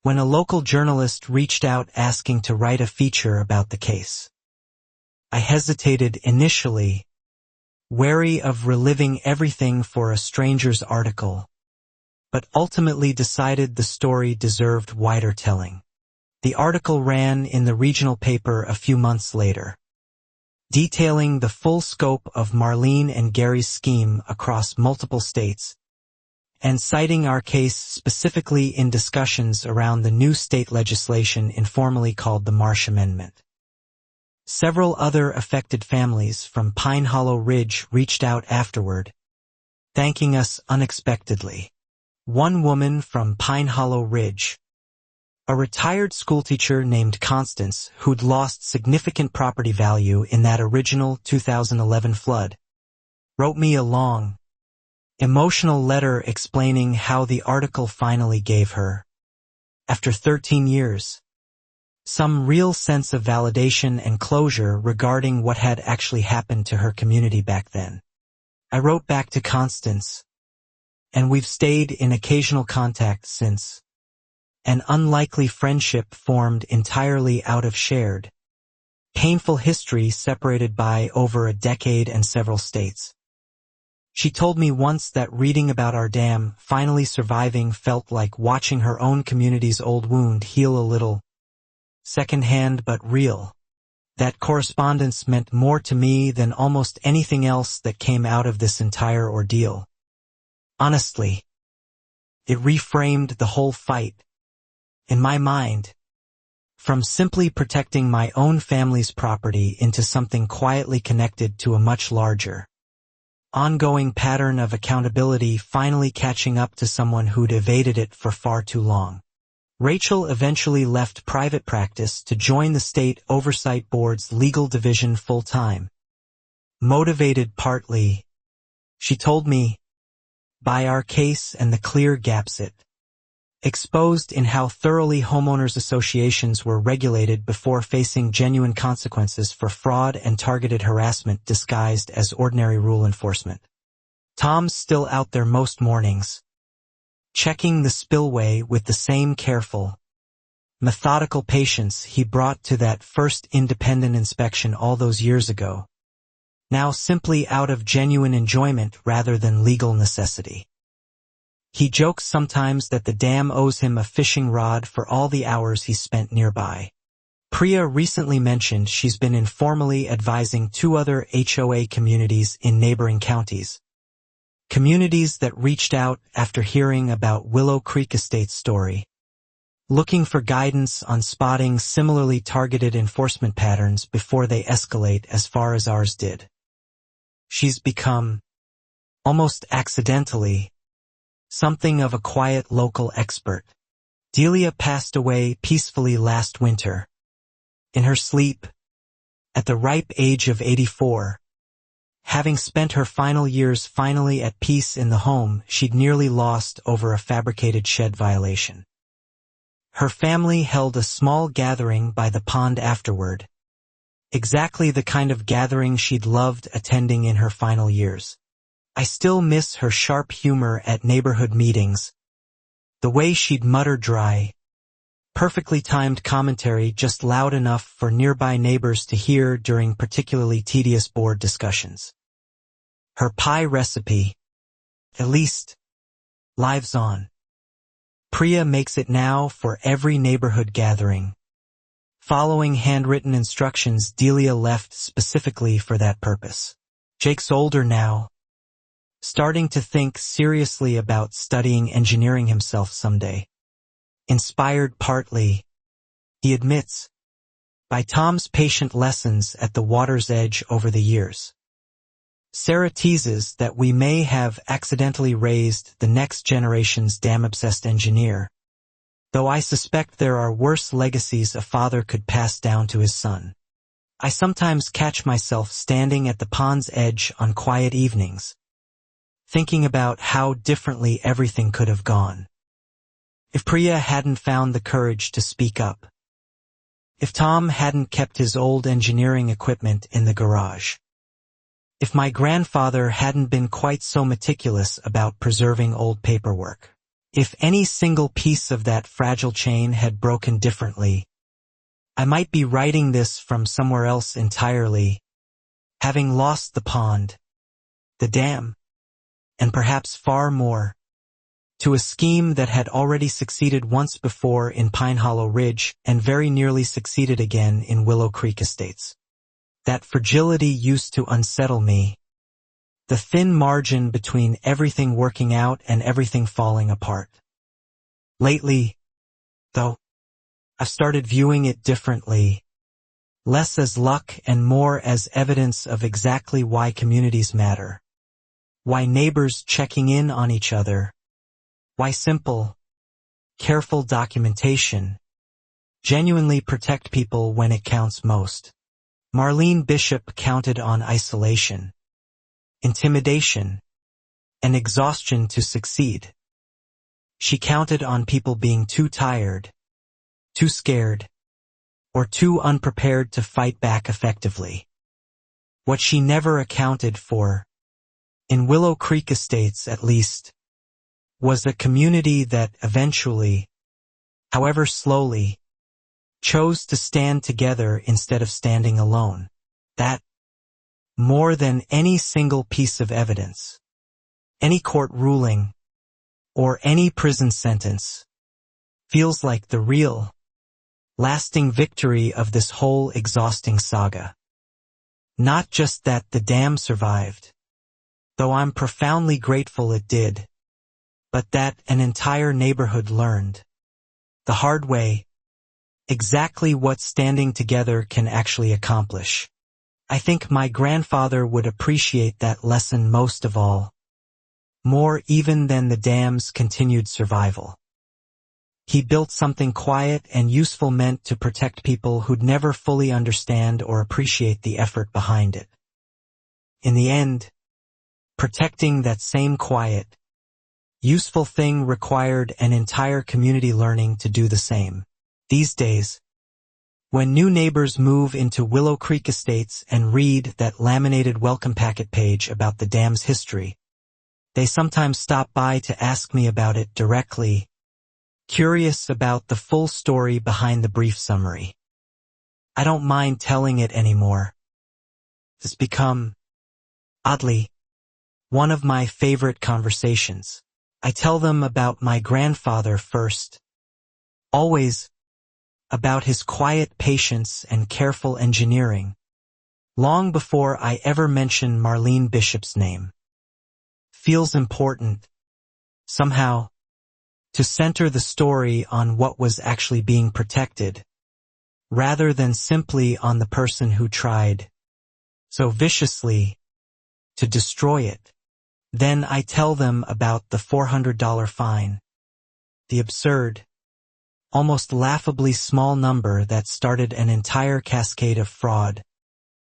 When a local journalist reached out asking to write a feature about the case, I hesitated initially, wary of reliving everything for a stranger's article, but ultimately decided the story deserved wider telling. The article ran in the regional paper a few months later, detailing the full scope of Marlene and Gary's scheme across multiple states, and citing our case specifically in discussions around the new state legislation informally called the Marsh Amendment. Several other affected families from Pine Hollow Ridge reached out afterward, thanking us unexpectedly. One woman from Pine Hollow Ridge, a retired schoolteacher named Constance who'd lost significant property value in that original 2011 flood, wrote me a long, emotional letter explaining how the article finally gave her, after 13 years, some real sense of validation and closure regarding what had actually happened to her community back then. I wrote back to Constance, and we've stayed in occasional contact since. An unlikely friendship formed entirely out of shared, painful history separated by over a decade and several states. She told me once that reading about our dam finally surviving felt like watching her own community's old wound heal a little, secondhand but real. That correspondence meant more to me than almost anything else that came out of this entire ordeal. Honestly, it reframed the whole fight, in my mind, from simply protecting my own family's property into something quietly connected to a much larger, ongoing pattern of accountability finally catching up to someone who'd evaded it for far too long. Rachel eventually left private practice to join the State Oversight Board's legal division full-time. Motivated partly, she told me, by our case and the clear gaps it exposed in how thoroughly homeowners associations were regulated before facing genuine consequences for fraud and targeted harassment disguised as ordinary rule enforcement. Tom's still out there most mornings, checking the spillway with the same careful, methodical patience he brought to that first independent inspection all those years ago, now simply out of genuine enjoyment rather than legal necessity. He jokes sometimes that the dam owes him a fishing rod for all the hours he spent nearby. Priya recently mentioned she's been informally advising 2 other HOA communities in neighboring counties. Communities that reached out after hearing about Willow Creek Estate's story, looking for guidance on spotting similarly targeted enforcement patterns before they escalate as far as ours did. She's become, almost accidentally, something of a quiet local expert. Delia passed away peacefully last winter. In her sleep, at the ripe age of 84, having spent her final years finally at peace in the home she'd nearly lost over a fabricated shed violation. Her family held a small gathering by the pond afterward, exactly the kind of gathering she'd loved attending in her final years. I still miss her sharp humor at neighborhood meetings, the way she'd mutter dry, perfectly timed commentary just loud enough for nearby neighbors to hear during particularly tedious board discussions. Her pie recipe, at least, lives on. Priya makes it now for every neighborhood gathering, following handwritten instructions Delia left specifically for that purpose. Jake's older now, starting to think seriously about studying engineering himself someday. Inspired partly, he admits, by Tom's patient lessons at the water's edge over the years. Sarah teases that we may have accidentally raised the next generation's dam-obsessed engineer, though I suspect there are worse legacies a father could pass down to his son. I sometimes catch myself standing at the pond's edge on quiet evenings, thinking about how differently everything could have gone. If Priya hadn't found the courage to speak up. If Tom hadn't kept his old engineering equipment in the garage. If my grandfather hadn't been quite so meticulous about preserving old paperwork. If any single piece of that fragile chain had broken differently, I might be writing this from somewhere else entirely, having lost the pond, the dam, and perhaps far more, to a scheme that had already succeeded once before in Pine Hollow Ridge and very nearly succeeded again in Willow Creek Estates. That fragility used to unsettle me, the thin margin between everything working out and everything falling apart. Lately, though, I've started viewing it differently, less as luck and more as evidence of exactly why communities matter, why neighbors checking in on each other, why simple, careful documentation genuinely protect people when it counts most. Marlene Bishop counted on isolation, intimidation, and exhaustion to succeed. She counted on people being too tired, too scared, or too unprepared to fight back effectively. What she never accounted for, in Willow Creek Estates at least, was a community that eventually, however slowly, chose to stand together instead of standing alone. That, more than any single piece of evidence, any court ruling, or any prison sentence, feels like the real, lasting victory of this whole exhausting saga. Not just that the dam survived, though I'm profoundly grateful it did, but that an entire neighborhood learned, the hard way, exactly what standing together can actually accomplish. I think my grandfather would appreciate that lesson most of all, more even than the dam's continued survival. He built something quiet and useful meant to protect people who'd never fully understand or appreciate the effort behind it. In the end, protecting that same quiet, useful thing required an entire community learning to do the same. These days, when new neighbors move into Willow Creek Estates and read that laminated welcome packet page about the dam's history, they sometimes stop by to ask me about it directly, curious about the full story behind the brief summary. I don't mind telling it anymore. It's become, oddly, one of my favorite conversations. I tell them about my grandfather first, always about his quiet patience and careful engineering, long before I ever mention Marlene Bishop's name. Feels important, somehow, to center the story on what was actually being protected, rather than simply on the person who tried so viciously to destroy it. Then I tell them about the $400 fine, the absurd, almost laughably small number that started an entire cascade of fraud,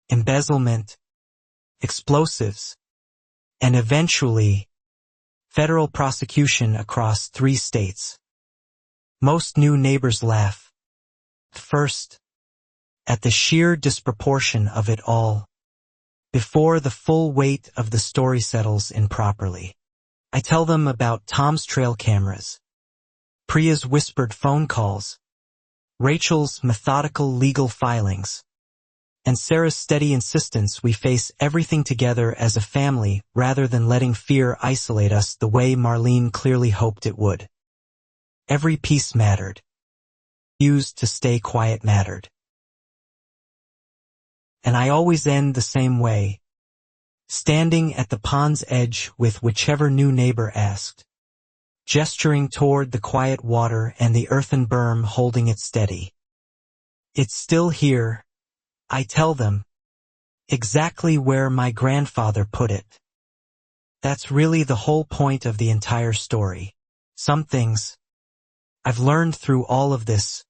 embezzlement, explosives, and eventually, federal prosecution across 3 states. Most new neighbors laugh, first, at the sheer disproportion of it all, before the full weight of the story settles in properly. I tell them about Tom's trail cameras, Priya's whispered phone calls, Rachel's methodical legal filings, and Sarah's steady insistence we face everything together as a family rather than letting fear isolate us the way Marlene clearly hoped it would. Every piece mattered. Used to stay quiet mattered. And I always end the same way, standing at the pond's edge with whichever new neighbor asked, gesturing toward the quiet water and the earthen berm holding it steady. It's still here, I tell them, exactly where my grandfather put it. That's really the whole point of the entire story. Some things I've learned through all of this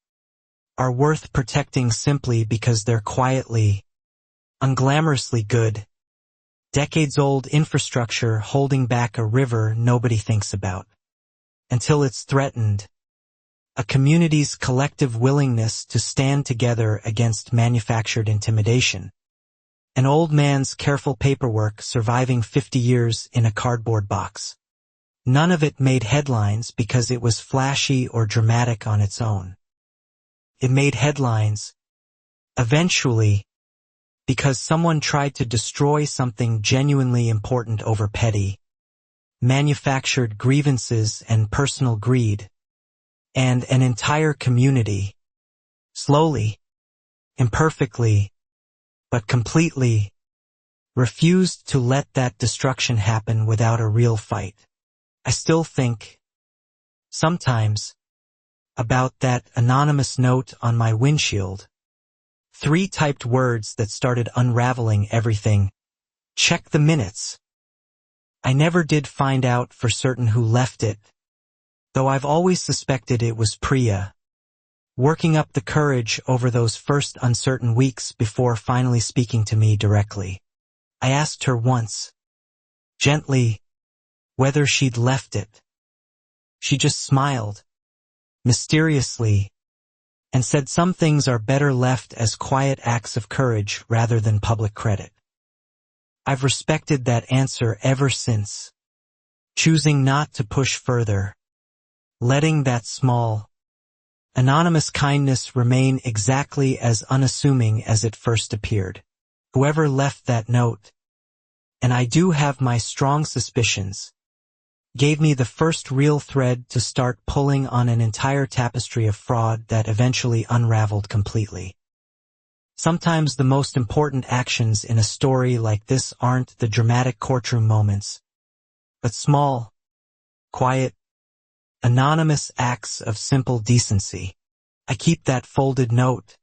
are worth protecting simply because they're quietly, unglamorously good, decades-old infrastructure holding back a river nobody thinks about. Until it's threatened, a community's collective willingness to stand together against manufactured intimidation. An old man's careful paperwork surviving 50 years in a cardboard box. None of it made headlines because it was flashy or dramatic on its own. It made headlines, eventually, because someone tried to destroy something genuinely important over petty, manufactured grievances and personal greed, and an entire community, slowly, imperfectly, but completely, refused to let that destruction happen without a real fight. I still think, sometimes, about that anonymous note on my windshield. 3 typed words that started unraveling everything. Check the minutes. I never did find out for certain who left it, though I've always suspected it was Priya, working up the courage over those first uncertain weeks before finally speaking to me directly. I asked her once, gently, whether she'd left it. She just smiled, mysteriously, and said some things are better left as quiet acts of courage rather than public credit. I've respected that answer ever since, choosing not to push further, letting that small, anonymous kindness remain exactly as unassuming as it first appeared. Whoever left that note, and I do have my strong suspicions, gave me the first real thread to start pulling on an entire tapestry of fraud that eventually unraveled completely. Sometimes the most important actions in a story like this aren't the dramatic courtroom moments, but small, quiet, anonymous acts of simple decency. I keep that folded note,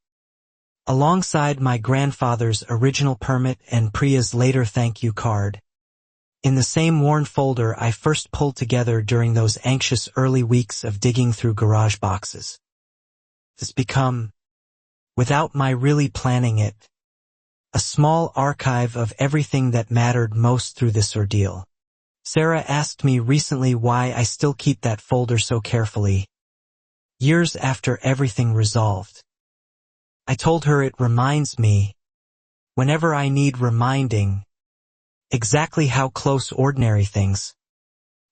alongside my grandfather's original permit and Priya's later thank you card, In the same worn folder I first pulled together during those anxious early weeks of digging through garage boxes. It's become, without my really planning it, a small archive of everything that mattered most through this ordeal. Sarah asked me recently why I still keep that folder so carefully, years after everything resolved. I told her it reminds me, whenever I need reminding, exactly how close ordinary things,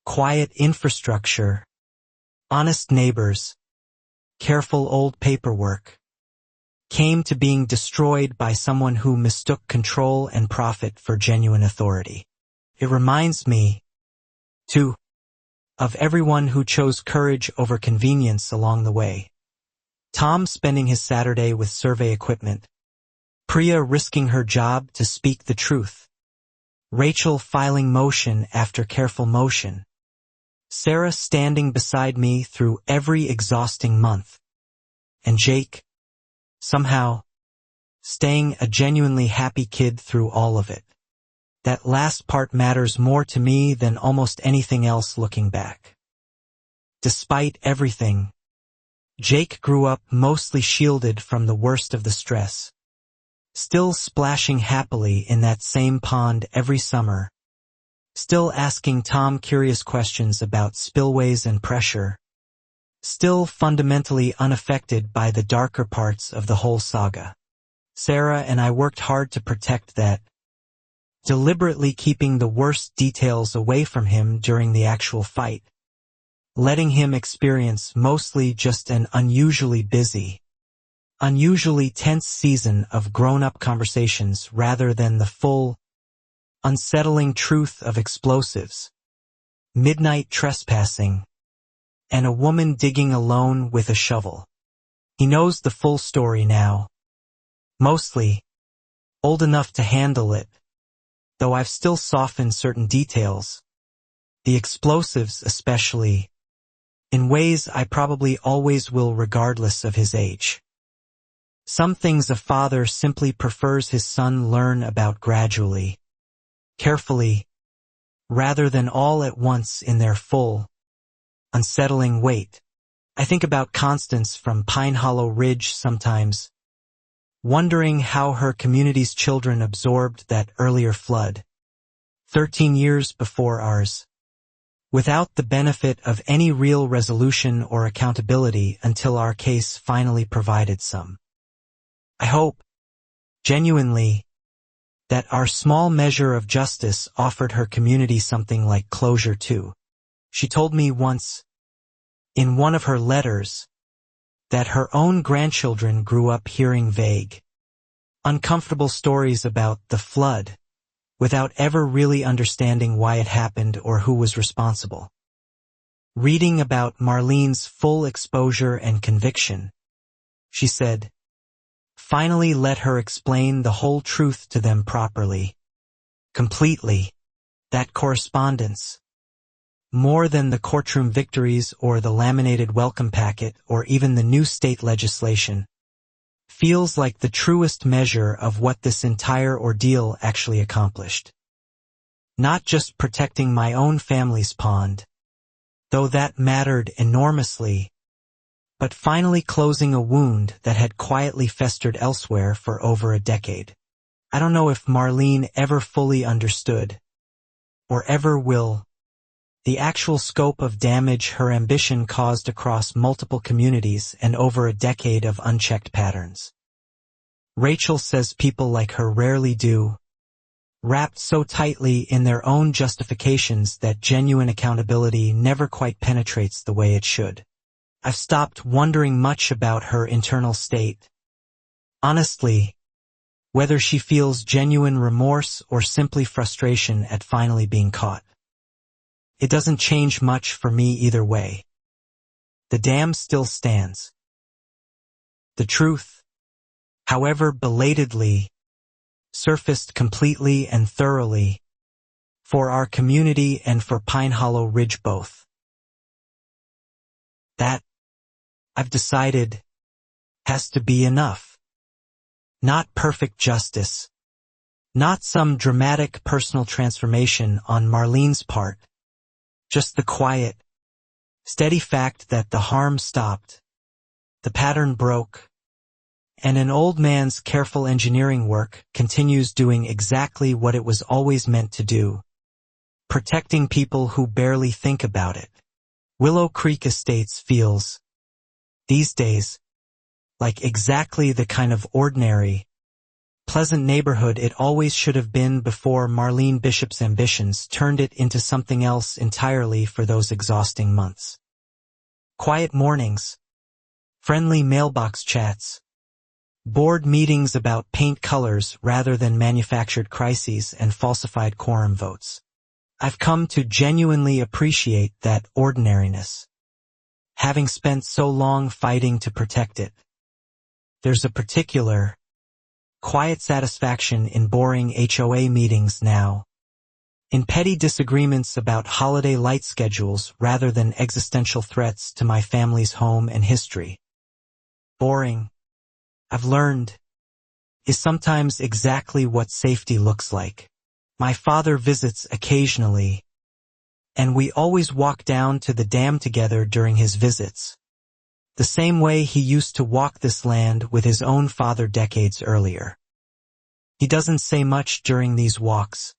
quiet infrastructure, honest neighbors, careful old paperwork, came to being destroyed by someone who mistook control and profit for genuine authority. It reminds me, too, of everyone who chose courage over convenience along the way. Tom spending his Saturday with survey equipment, Priya risking her job to speak the truth, Rachel filing motion after careful motion, Sarah standing beside me through every exhausting month, and Jake, somehow, staying a genuinely happy kid through all of it. That last part matters more to me than almost anything else looking back. Despite everything, Jake grew up mostly shielded from the worst of the stress, still splashing happily in that same pond every summer, still asking Tom curious questions about spillways and pressure, still fundamentally unaffected by the darker parts of the whole saga. Sarah and I worked hard to protect that, deliberately keeping the worst details away from him during the actual fight, letting him experience mostly just an unusually busy, unusually tense season of grown-up conversations rather than the full, unsettling truth of explosives, midnight trespassing, and a woman digging alone with a shovel. He knows the full story now, mostly, old enough to handle it, though I've still softened certain details, the explosives especially, in ways I probably always will regardless of his age. Some things a father simply prefers his son learn about gradually, carefully, rather than all at once in their full, unsettling weight. I think about Constance from Pine Hollow Ridge sometimes, wondering how her community's children absorbed that earlier flood, 13 years before ours, without the benefit of any real resolution or accountability until our case finally provided some. I hope, genuinely, that our small measure of justice offered her community something like closure too. She told me once, in one of her letters, that her own grandchildren grew up hearing vague, uncomfortable stories about the flood, without ever really understanding why it happened or who was responsible. Reading about Marlene's full exposure and conviction, she said, finally let her explain the whole truth to them properly, completely, that correspondence, more than the courtroom victories or the laminated welcome packet or even the new state legislation, feels like the truest measure of what this entire ordeal actually accomplished. Not just protecting my own family's pond, though that mattered enormously, but finally closing a wound that had quietly festered elsewhere for over a decade. I don't know if Marlene ever fully understood, or ever will, the actual scope of damage her ambition caused across multiple communities and over a decade of unchecked patterns. Rachel says people like her rarely do, wrapped so tightly in their own justifications that genuine accountability never quite penetrates the way it should. I've stopped wondering much about her internal state. Honestly, whether she feels genuine remorse or simply frustration at finally being caught. It doesn't change much for me either way. The dam still stands. The truth, however belatedly, surfaced completely and thoroughly, for our community and for Pine Hollow Ridge both. That, I've decided, has to be enough. Not perfect justice, Not some dramatic personal transformation on Marlene's part. Just the quiet, steady fact that the harm stopped, the pattern broke, and an old man's careful engineering work continues doing exactly what it was always meant to do, protecting people who barely think about it. Willow Creek Estates feels, these days, like exactly the kind of ordinary, pleasant neighborhood it always should have been before Marlene Bishop's ambitions turned it into something else entirely for those exhausting months. Quiet mornings, friendly mailbox chats, board meetings about paint colors rather than manufactured crises and falsified quorum votes. I've come to genuinely appreciate that ordinariness, having spent so long fighting to protect it. There's a particular, quiet satisfaction in boring HOA meetings now, in petty disagreements about holiday light schedules rather than existential threats to my family's home and history. Boring, I've learned, is sometimes exactly what safety looks like. My father visits occasionally, and we always walk down to the dam together during his visits, the same way he used to walk this land with his own father decades earlier. He doesn't say much during these walks.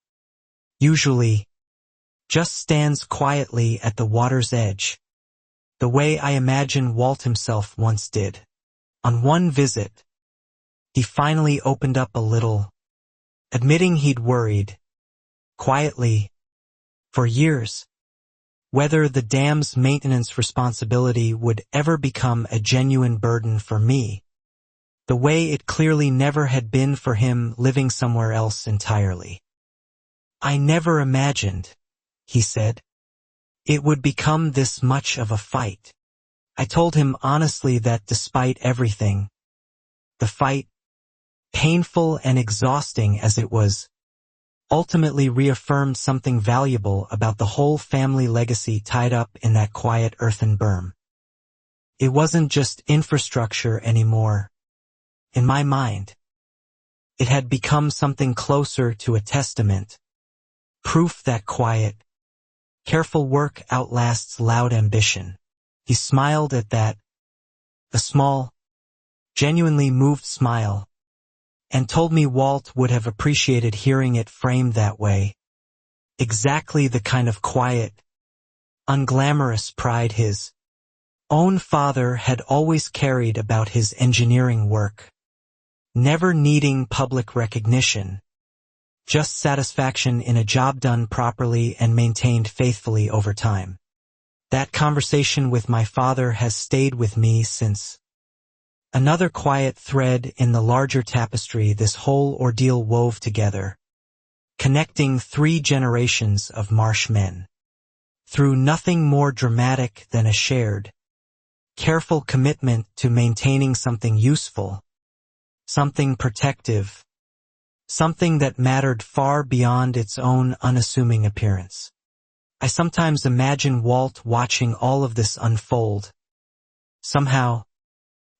Usually, just stands quietly at the water's edge, the way I imagine Walt himself once did. On one visit, he finally opened up a little, admitting he'd worried, quietly, for years, whether the dam's maintenance responsibility would ever become a genuine burden for me, the way it clearly never had been for him living somewhere else entirely. I never imagined, he said, it would become this much of a fight. I told him honestly that despite everything, the fight, painful and exhausting as it was, ultimately reaffirmed something valuable about the whole family legacy tied up in that quiet earthen berm. It wasn't just infrastructure anymore. In my mind, it had become something closer to a testament, proof that quiet, careful work outlasts loud ambition. He smiled at that, a small, genuinely moved smile, and told me Walt would have appreciated hearing it framed that way. Exactly the kind of quiet, unglamorous pride his own father had always carried about his engineering work, never needing public recognition, just satisfaction in a job done properly and maintained faithfully over time. That conversation with my father has stayed with me since. Another quiet thread in the larger tapestry this whole ordeal wove together, connecting 3 generations of Marsh men. Through nothing more dramatic than a shared, careful commitment to maintaining something useful, something protective, something that mattered far beyond its own unassuming appearance. I sometimes imagine Walt watching all of this unfold, somehow,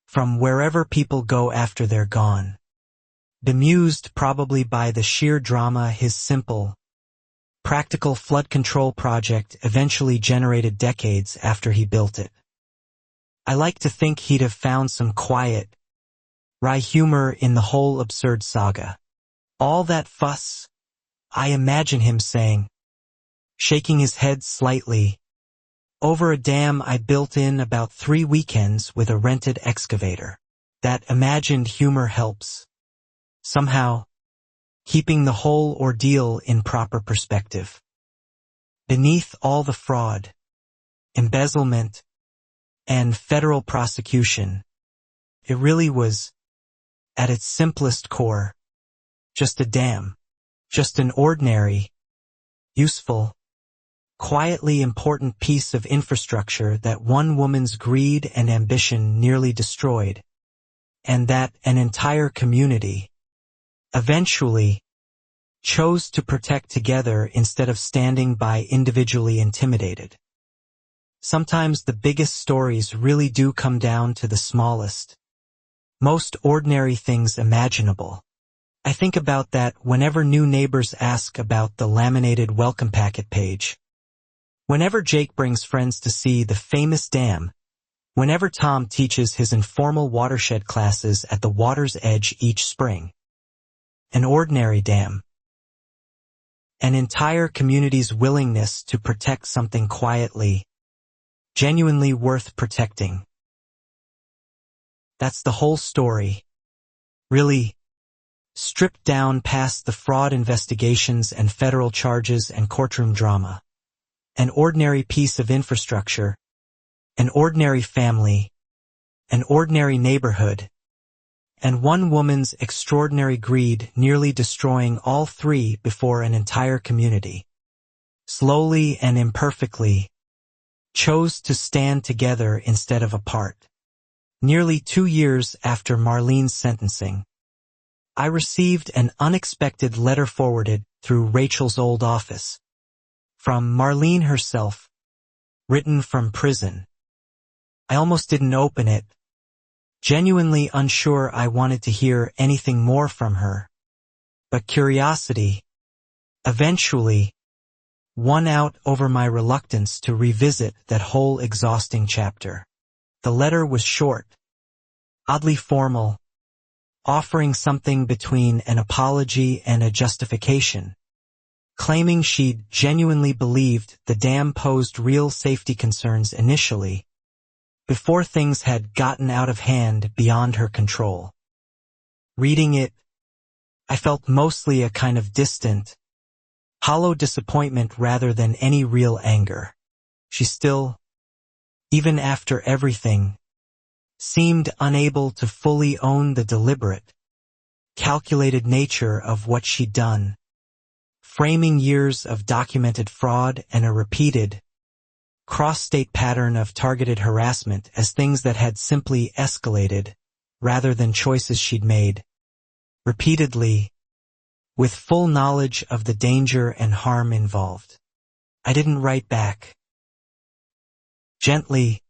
from wherever people go after they're gone, bemused probably by the sheer drama his simple, practical flood control project eventually generated decades after he built it. I like to think he'd have found some quiet, wry humor in the whole absurd saga. All that fuss, I imagine him saying, shaking his head slightly, over a dam I built in about 3 weekends with a rented excavator. That imagined humor helps, somehow, keeping the whole ordeal in proper perspective. Beneath all the fraud, embezzlement, and federal prosecution, it really was, at its simplest core, just a dam, just an ordinary, useful, quietly important piece of infrastructure that one woman's greed and ambition nearly destroyed, and that an entire community, eventually, chose to protect together instead of standing by individually intimidated. Sometimes the biggest stories really do come down to the smallest, most ordinary things imaginable. I I think about that whenever new neighbors ask about the laminated welcome packet page. Whenever Jake brings friends to see the famous dam. Whenever Tom teaches his informal watershed classes at the water's edge each spring. An ordinary dam. An entire community's willingness to protect something quietly, genuinely worth protecting. That's the whole story. Really, stripped down past the fraud investigations and federal charges and courtroom drama. An ordinary piece of infrastructure, an ordinary family, an ordinary neighborhood, and one woman's extraordinary greed nearly destroying all three before an entire community. Slowly and imperfectly, chose to stand together instead of apart. Nearly 2 years after Marlene's sentencing, I received an unexpected letter forwarded through Rachel's old office. From Marlene herself, written from prison. I almost didn't open it, genuinely unsure I wanted to hear anything more from her. But curiosity, eventually, won out over my reluctance to revisit that whole exhausting chapter. The letter was short, oddly formal, offering something between an apology and a justification, claiming she'd genuinely believed the dam posed real safety concerns initially, before things had gotten out of hand beyond her control. Reading it, I felt mostly a kind of distant, hollow disappointment rather than any real anger. She still, even after everything, seemed unable to fully own the deliberate, calculated nature of what she'd done, framing years of documented fraud and a repeated, cross-state pattern of targeted harassment as things that had simply escalated, rather than choices she'd made, repeatedly, with full knowledge of the danger and harm involved. I didn't write back. Gently,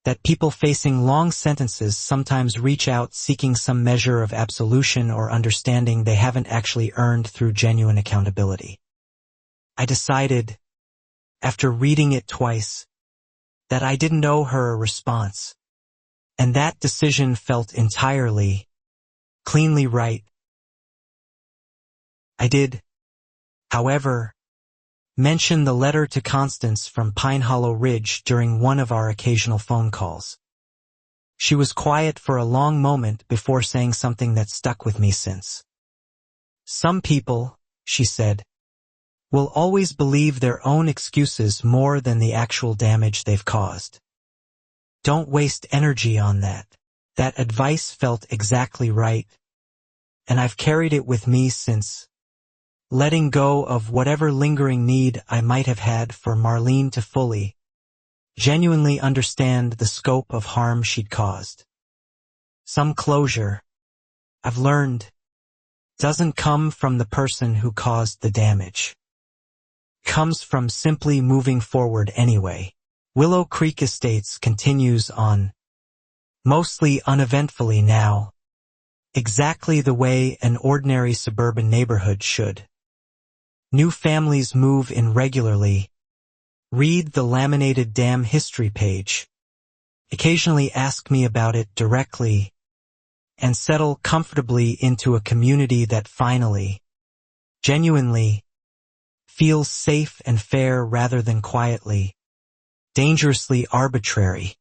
that people facing long sentences sometimes reach out seeking some measure of absolution or understanding they haven't actually earned through genuine accountability. I decided, after reading it twice, that I didn't owe her a response, and that decision felt entirely, cleanly right. I did, however, mention the letter to Constance from Pine Hollow Ridge during one of our occasional phone calls. She was quiet for a long moment before saying something that stuck with me since. Some people, she said, will always believe their own excuses more than the actual damage they've caused. Don't waste energy on that. That advice felt exactly right, and I've carried it with me since, letting go of whatever lingering need I might have had for Marlene to fully, genuinely understand the scope of harm she'd caused. Some closure, I've learned, doesn't come from the person who caused the damage. Comes from simply moving forward anyway. Willow Creek Estates continues on, mostly uneventfully now, exactly the way an ordinary suburban neighborhood should. New families move in regularly, read the laminated dam history page, occasionally ask me about it directly, and settle comfortably into a community that finally, genuinely, feels safe and fair rather than quietly, dangerously arbitrary.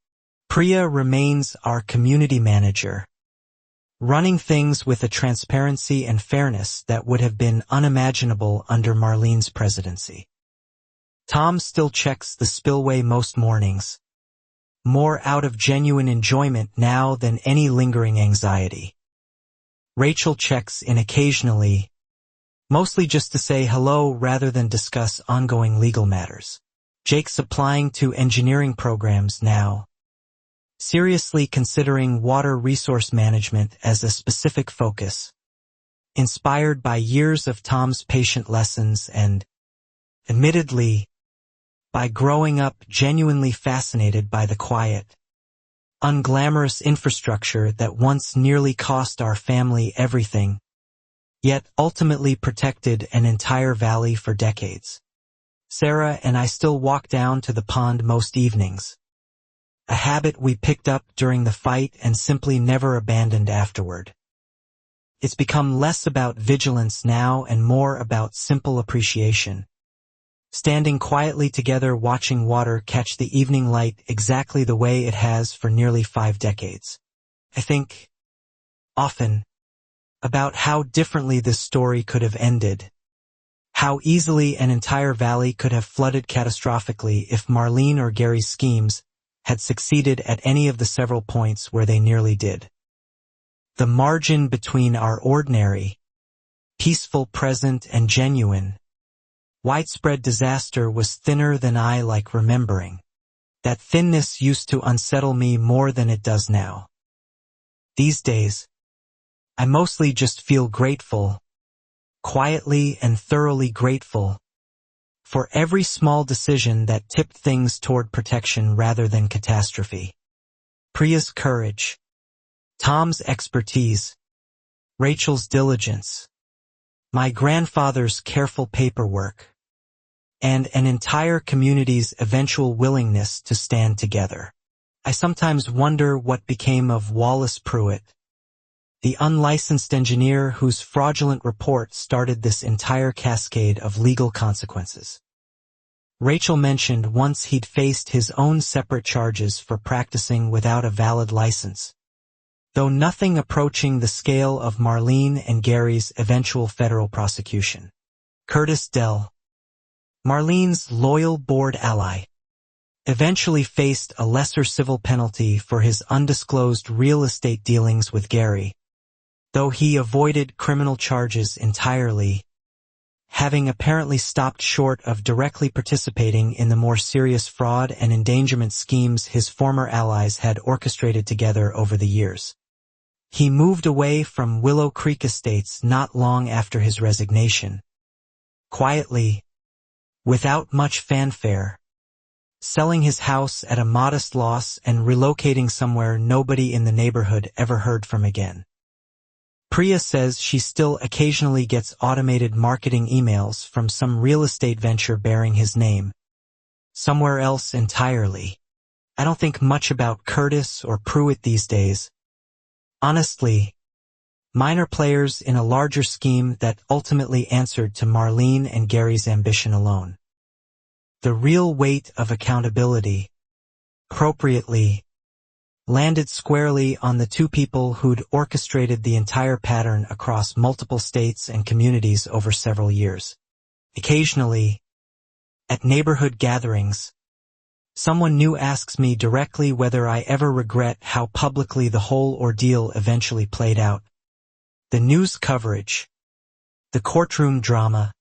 Priya remains our community manager, running things with a transparency and fairness that would have been unimaginable under Marlene's presidency. Tom still checks the spillway most mornings, more out of genuine enjoyment now than any lingering anxiety. Rachel checks in occasionally, mostly just to say hello rather than discuss ongoing legal matters. Jake's applying to engineering programs now, seriously considering water resource management as a specific focus, inspired by years of Tom's patient lessons and, admittedly, by growing up genuinely fascinated by the quiet, unglamorous infrastructure that once nearly cost our family everything, yet ultimately protected an entire valley for decades. Sarah and I still walk down to the pond most evenings, a habit we picked up during the fight and simply never abandoned afterward. It's become less about vigilance now and more about simple appreciation. Standing quietly together watching water catch the evening light exactly the way it has for nearly 5 decades. I think, often, about how differently this story could have ended. How easily an entire valley could have flooded catastrophically if Marlene or Gary's schemes had succeeded at any of the several points where they nearly did. The margin between our ordinary, peaceful present and genuine, widespread disaster was thinner than I like remembering. That thinness used to unsettle me more than it does now. These days, I mostly just feel grateful, quietly and thoroughly grateful, for every small decision that tipped things toward protection rather than catastrophe. Priya's courage, Tom's expertise, Rachel's diligence, my grandfather's careful paperwork, and an entire community's eventual willingness to stand together. I sometimes wonder what became of Wallace Pruitt, the unlicensed engineer whose fraudulent report started this entire cascade of legal consequences. Rachel mentioned once he'd faced his own separate charges for practicing without a valid license, though nothing approaching the scale of Marlene and Gary's eventual federal prosecution. Curtis Dell, Marlene's loyal board ally, eventually faced a lesser civil penalty for his undisclosed real estate dealings with Gary, though he avoided criminal charges entirely, having apparently stopped short of directly participating in the more serious fraud and endangerment schemes his former allies had orchestrated together over the years. He moved away from Willow Creek Estates not long after his resignation, quietly, without much fanfare, selling his house at a modest loss and relocating somewhere nobody in the neighborhood ever heard from again. Priya says she still occasionally gets automated marketing emails from some real estate venture bearing his name, somewhere else entirely. I don't think much about Curtis or Pruitt these days. Honestly, minor players in a larger scheme that ultimately answered to Marlene and Gary's ambition alone. The real weight of accountability, appropriately, landed squarely on the two people who'd orchestrated the entire pattern across multiple states and communities over several years. Occasionally, at neighborhood gatherings, someone new asks me directly whether I ever regret how publicly the whole ordeal eventually played out. The news coverage, the courtroom drama,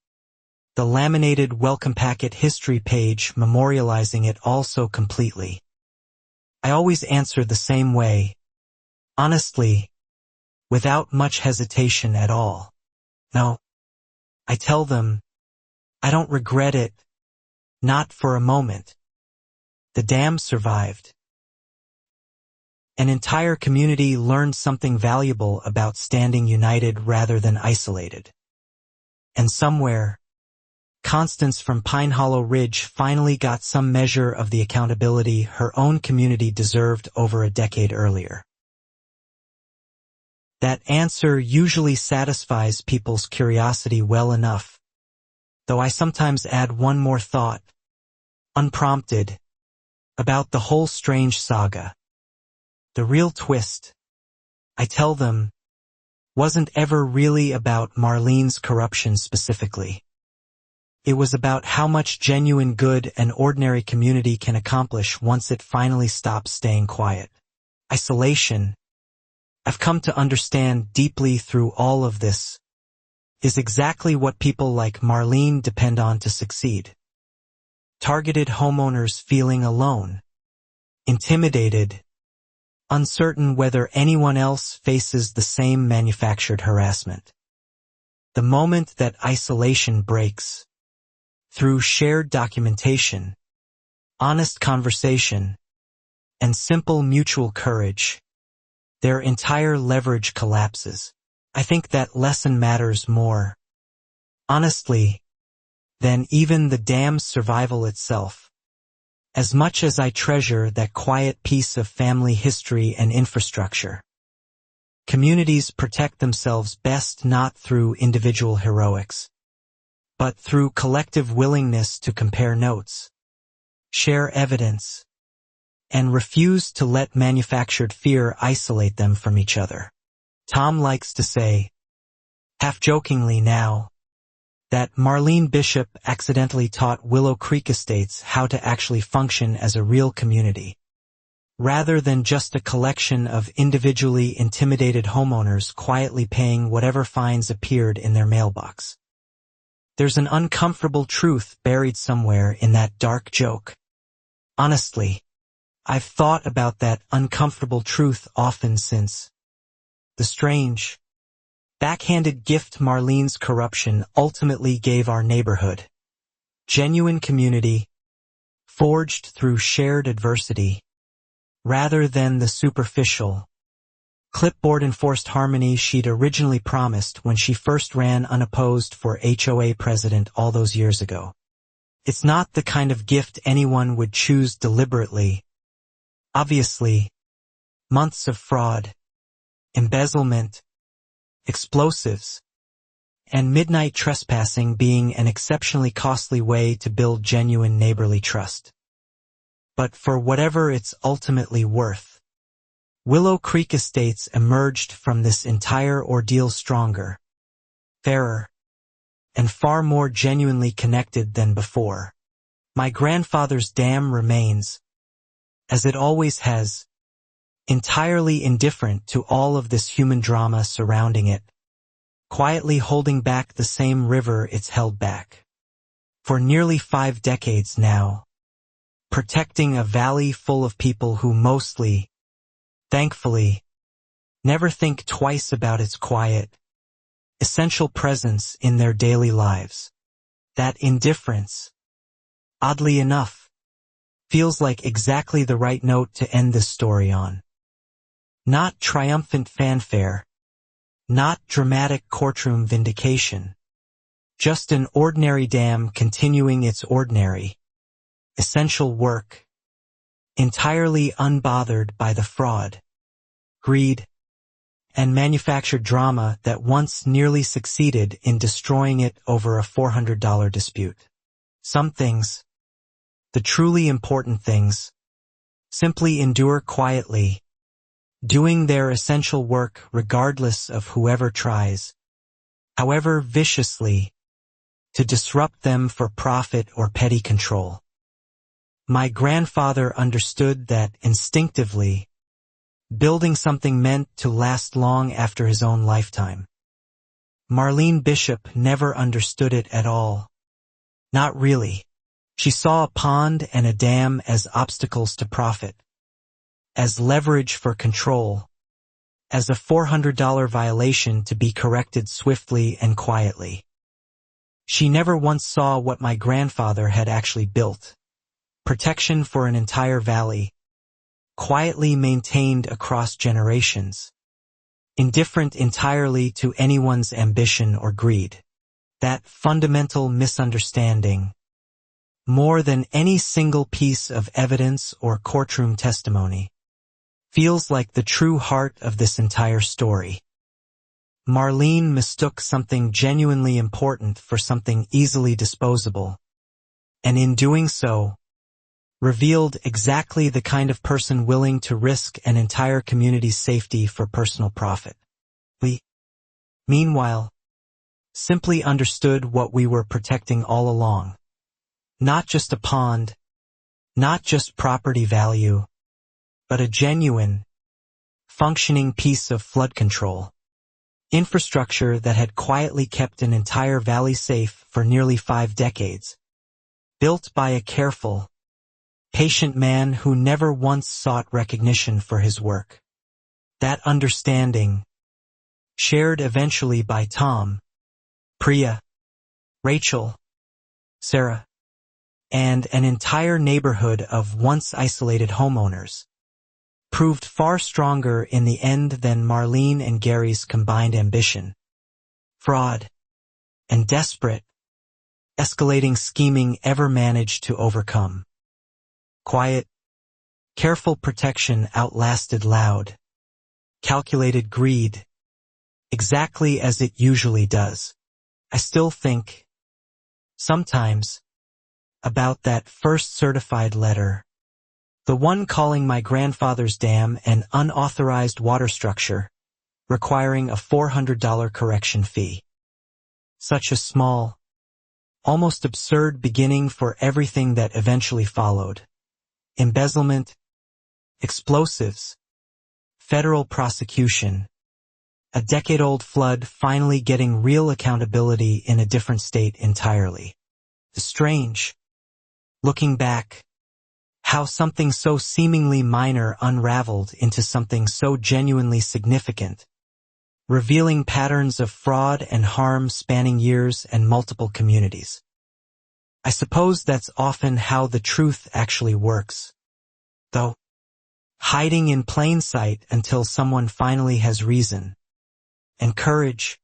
the laminated welcome packet history page memorializing it all so completely. I always answer the same way, honestly, without much hesitation at all. No. I tell them, I don't regret it, not for a moment. The dam survived. An entire community learned something valuable about standing united rather than isolated. And somewhere, Constance from Pine Hollow Ridge finally got some measure of the accountability her own community deserved over a decade earlier. That answer usually satisfies people's curiosity well enough, though I sometimes add one more thought, unprompted, about the whole strange saga. The real twist, I tell them, wasn't ever really about Marlene's corruption specifically. It was about how much genuine good an ordinary community can accomplish once it finally stops staying quiet. Isolation, I've come to understand deeply through all of this, is exactly what people like Marlene depend on to succeed. Targeted homeowners feeling alone, intimidated, uncertain whether anyone else faces the same manufactured harassment. The moment that isolation breaks, through shared documentation, honest conversation, and simple mutual courage, their entire leverage collapses. I think that lesson matters more, honestly, than even the dam's survival itself. As much as I treasure that quiet piece of family history and infrastructure, communities protect themselves best not through individual heroics, but through collective willingness to compare notes, share evidence, and refuse to let manufactured fear isolate them from each other. Tom likes to say, half-jokingly now, that Marlene Bishop accidentally taught Willow Creek Estates how to actually function as a real community, rather than just a collection of individually intimidated homeowners quietly paying whatever fines appeared in their mailbox. There's an uncomfortable truth buried somewhere in that dark joke. Honestly, I've thought about that uncomfortable truth often since. The strange, backhanded gift Marlene's corruption ultimately gave our neighborhood. Genuine community, forged through shared adversity, rather than the superficial, clipboard-enforced harmony she'd originally promised when she first ran unopposed for HOA president all those years ago. It's not the kind of gift anyone would choose deliberately. Obviously, months of fraud, embezzlement, explosives, and midnight trespassing being an exceptionally costly way to build genuine neighborly trust. But for whatever it's ultimately worth, Willow Creek Estates emerged from this entire ordeal stronger, fairer, and far more genuinely connected than before. My grandfather's dam remains, as it always has, entirely indifferent to all of this human drama surrounding it, quietly holding back the same river it's held back for nearly 5 decades now, protecting a valley full of people who mostly, thankfully, never think twice about its quiet, essential presence in their daily lives. That indifference, oddly enough, feels like exactly the right note to end this story on. Not triumphant fanfare, not dramatic courtroom vindication, just an ordinary dam continuing its ordinary, essential work, entirely unbothered by the fraud, greed, and manufactured drama that once nearly succeeded in destroying it over a $400 dispute. Some things, the truly important things, simply endure quietly, doing their essential work regardless of whoever tries, however viciously, to disrupt them for profit or petty control. My grandfather understood that instinctively, building something meant to last long after his own lifetime. Marlene Bishop never understood it at all. Not really. She saw a pond and a dam as obstacles to profit, as leverage for control, as a $400 violation to be corrected swiftly and quietly. She never once saw what my grandfather had actually built. Protection for an entire valley, quietly maintained across generations, indifferent entirely to anyone's ambition or greed. That fundamental misunderstanding, more than any single piece of evidence or courtroom testimony, feels like the true heart of this entire story. Marlene mistook something genuinely important for something easily disposable, and in doing so, revealed exactly the kind of person willing to risk an entire community's safety for personal profit. We, meanwhile, simply understood what we were protecting all along. Not just a pond, not just property value, but a genuine, functioning piece of flood control. Infrastructure that had quietly kept an entire valley safe for nearly 5 decades. Built by a careful, patient man who never once sought recognition for his work. That understanding, shared eventually by Tom, Priya, Rachel, Sarah, and an entire neighborhood of once isolated homeowners, proved far stronger in the end than Marlene and Gary's combined ambition, fraud, and desperate, escalating scheming ever managed to overcome. Quiet, careful protection outlasted loud, calculated greed, exactly as it usually does. I still think, sometimes, about that first certified letter, the one calling my grandfather's dam an unauthorized water structure, requiring a $400 correction fee. Such a small, almost absurd beginning for everything that eventually followed. Embezzlement, explosives, federal prosecution, a decade-old flood finally getting real accountability in a different state entirely. Strange, looking back, how something so seemingly minor unraveled into something so genuinely significant, revealing patterns of fraud and harm spanning years and multiple communities. I suppose that's often how the truth actually works, though, hiding in plain sight until someone finally has reason and courage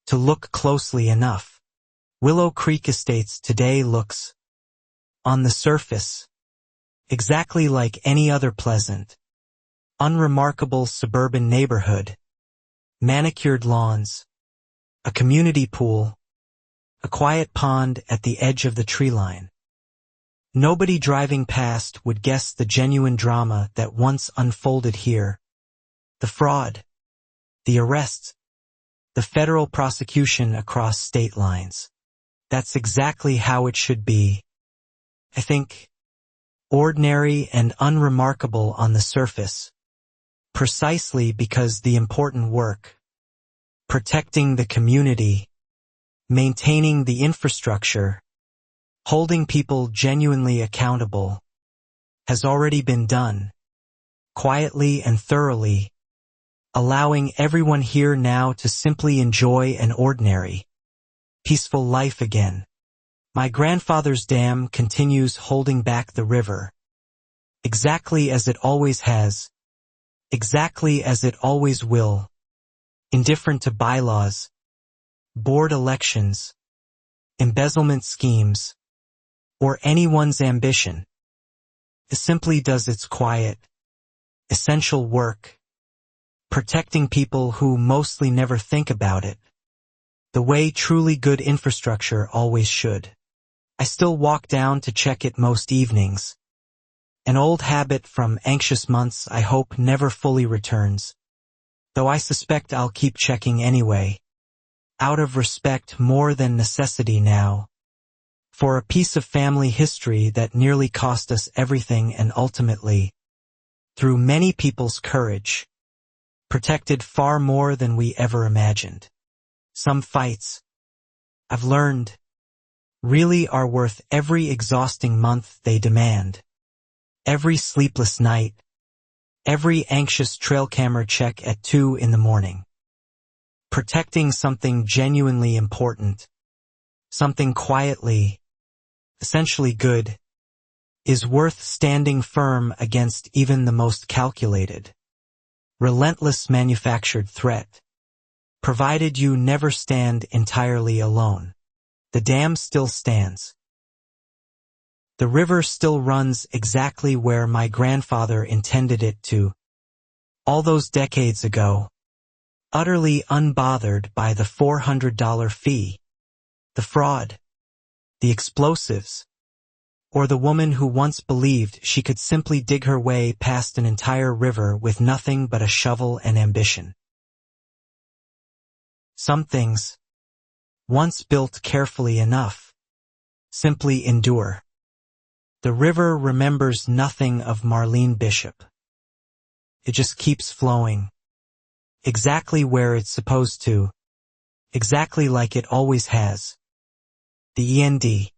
to look closely enough. Willow Creek Estates today looks, on the surface, exactly like any other pleasant, unremarkable suburban neighborhood. Manicured lawns, a community pool, a quiet pond at the edge of the tree line. Nobody driving past would guess the genuine drama that once unfolded here. The fraud, the arrests, the federal prosecution across state lines. That's exactly how it should be. I think, ordinary and unremarkable on the surface, precisely because the important work, protecting the community, maintaining the infrastructure, holding people genuinely accountable, has already been done, quietly and thoroughly, allowing everyone here now to simply enjoy an ordinary, peaceful life again. My grandfather's dam continues holding back the river, exactly as it always has, exactly as it always will, indifferent to bylaws, board elections, embezzlement schemes, or anyone's ambition. It simply does its quiet, essential work, protecting people who mostly never think about it, the way truly good infrastructure always should. I still walk down to check it most evenings, an old habit from anxious months I hope never fully returns, though I suspect I'll keep checking anyway, out of respect more than necessity now, for a piece of family history that nearly cost us everything and ultimately, through many people's courage, protected far more than we ever imagined. Some fights, I've learned, really are worth every exhausting month they demand, every sleepless night, every anxious trail camera check at 2 in the morning. Protecting something genuinely important, something quietly, essentially good, is worth standing firm against even the most calculated, relentless manufactured threat, provided you never stand entirely alone. The dam still stands. The river still runs exactly where my grandfather intended it to, all those decades ago, utterly unbothered by the $400 fee, the fraud, the explosives, or the woman who once believed she could simply dig her way past an entire river with nothing but a shovel and ambition. Some things, once built carefully enough, simply endure. The river remembers nothing of Marlene Bishop. It just keeps flowing, exactly where it's supposed to, exactly like it always has. The END.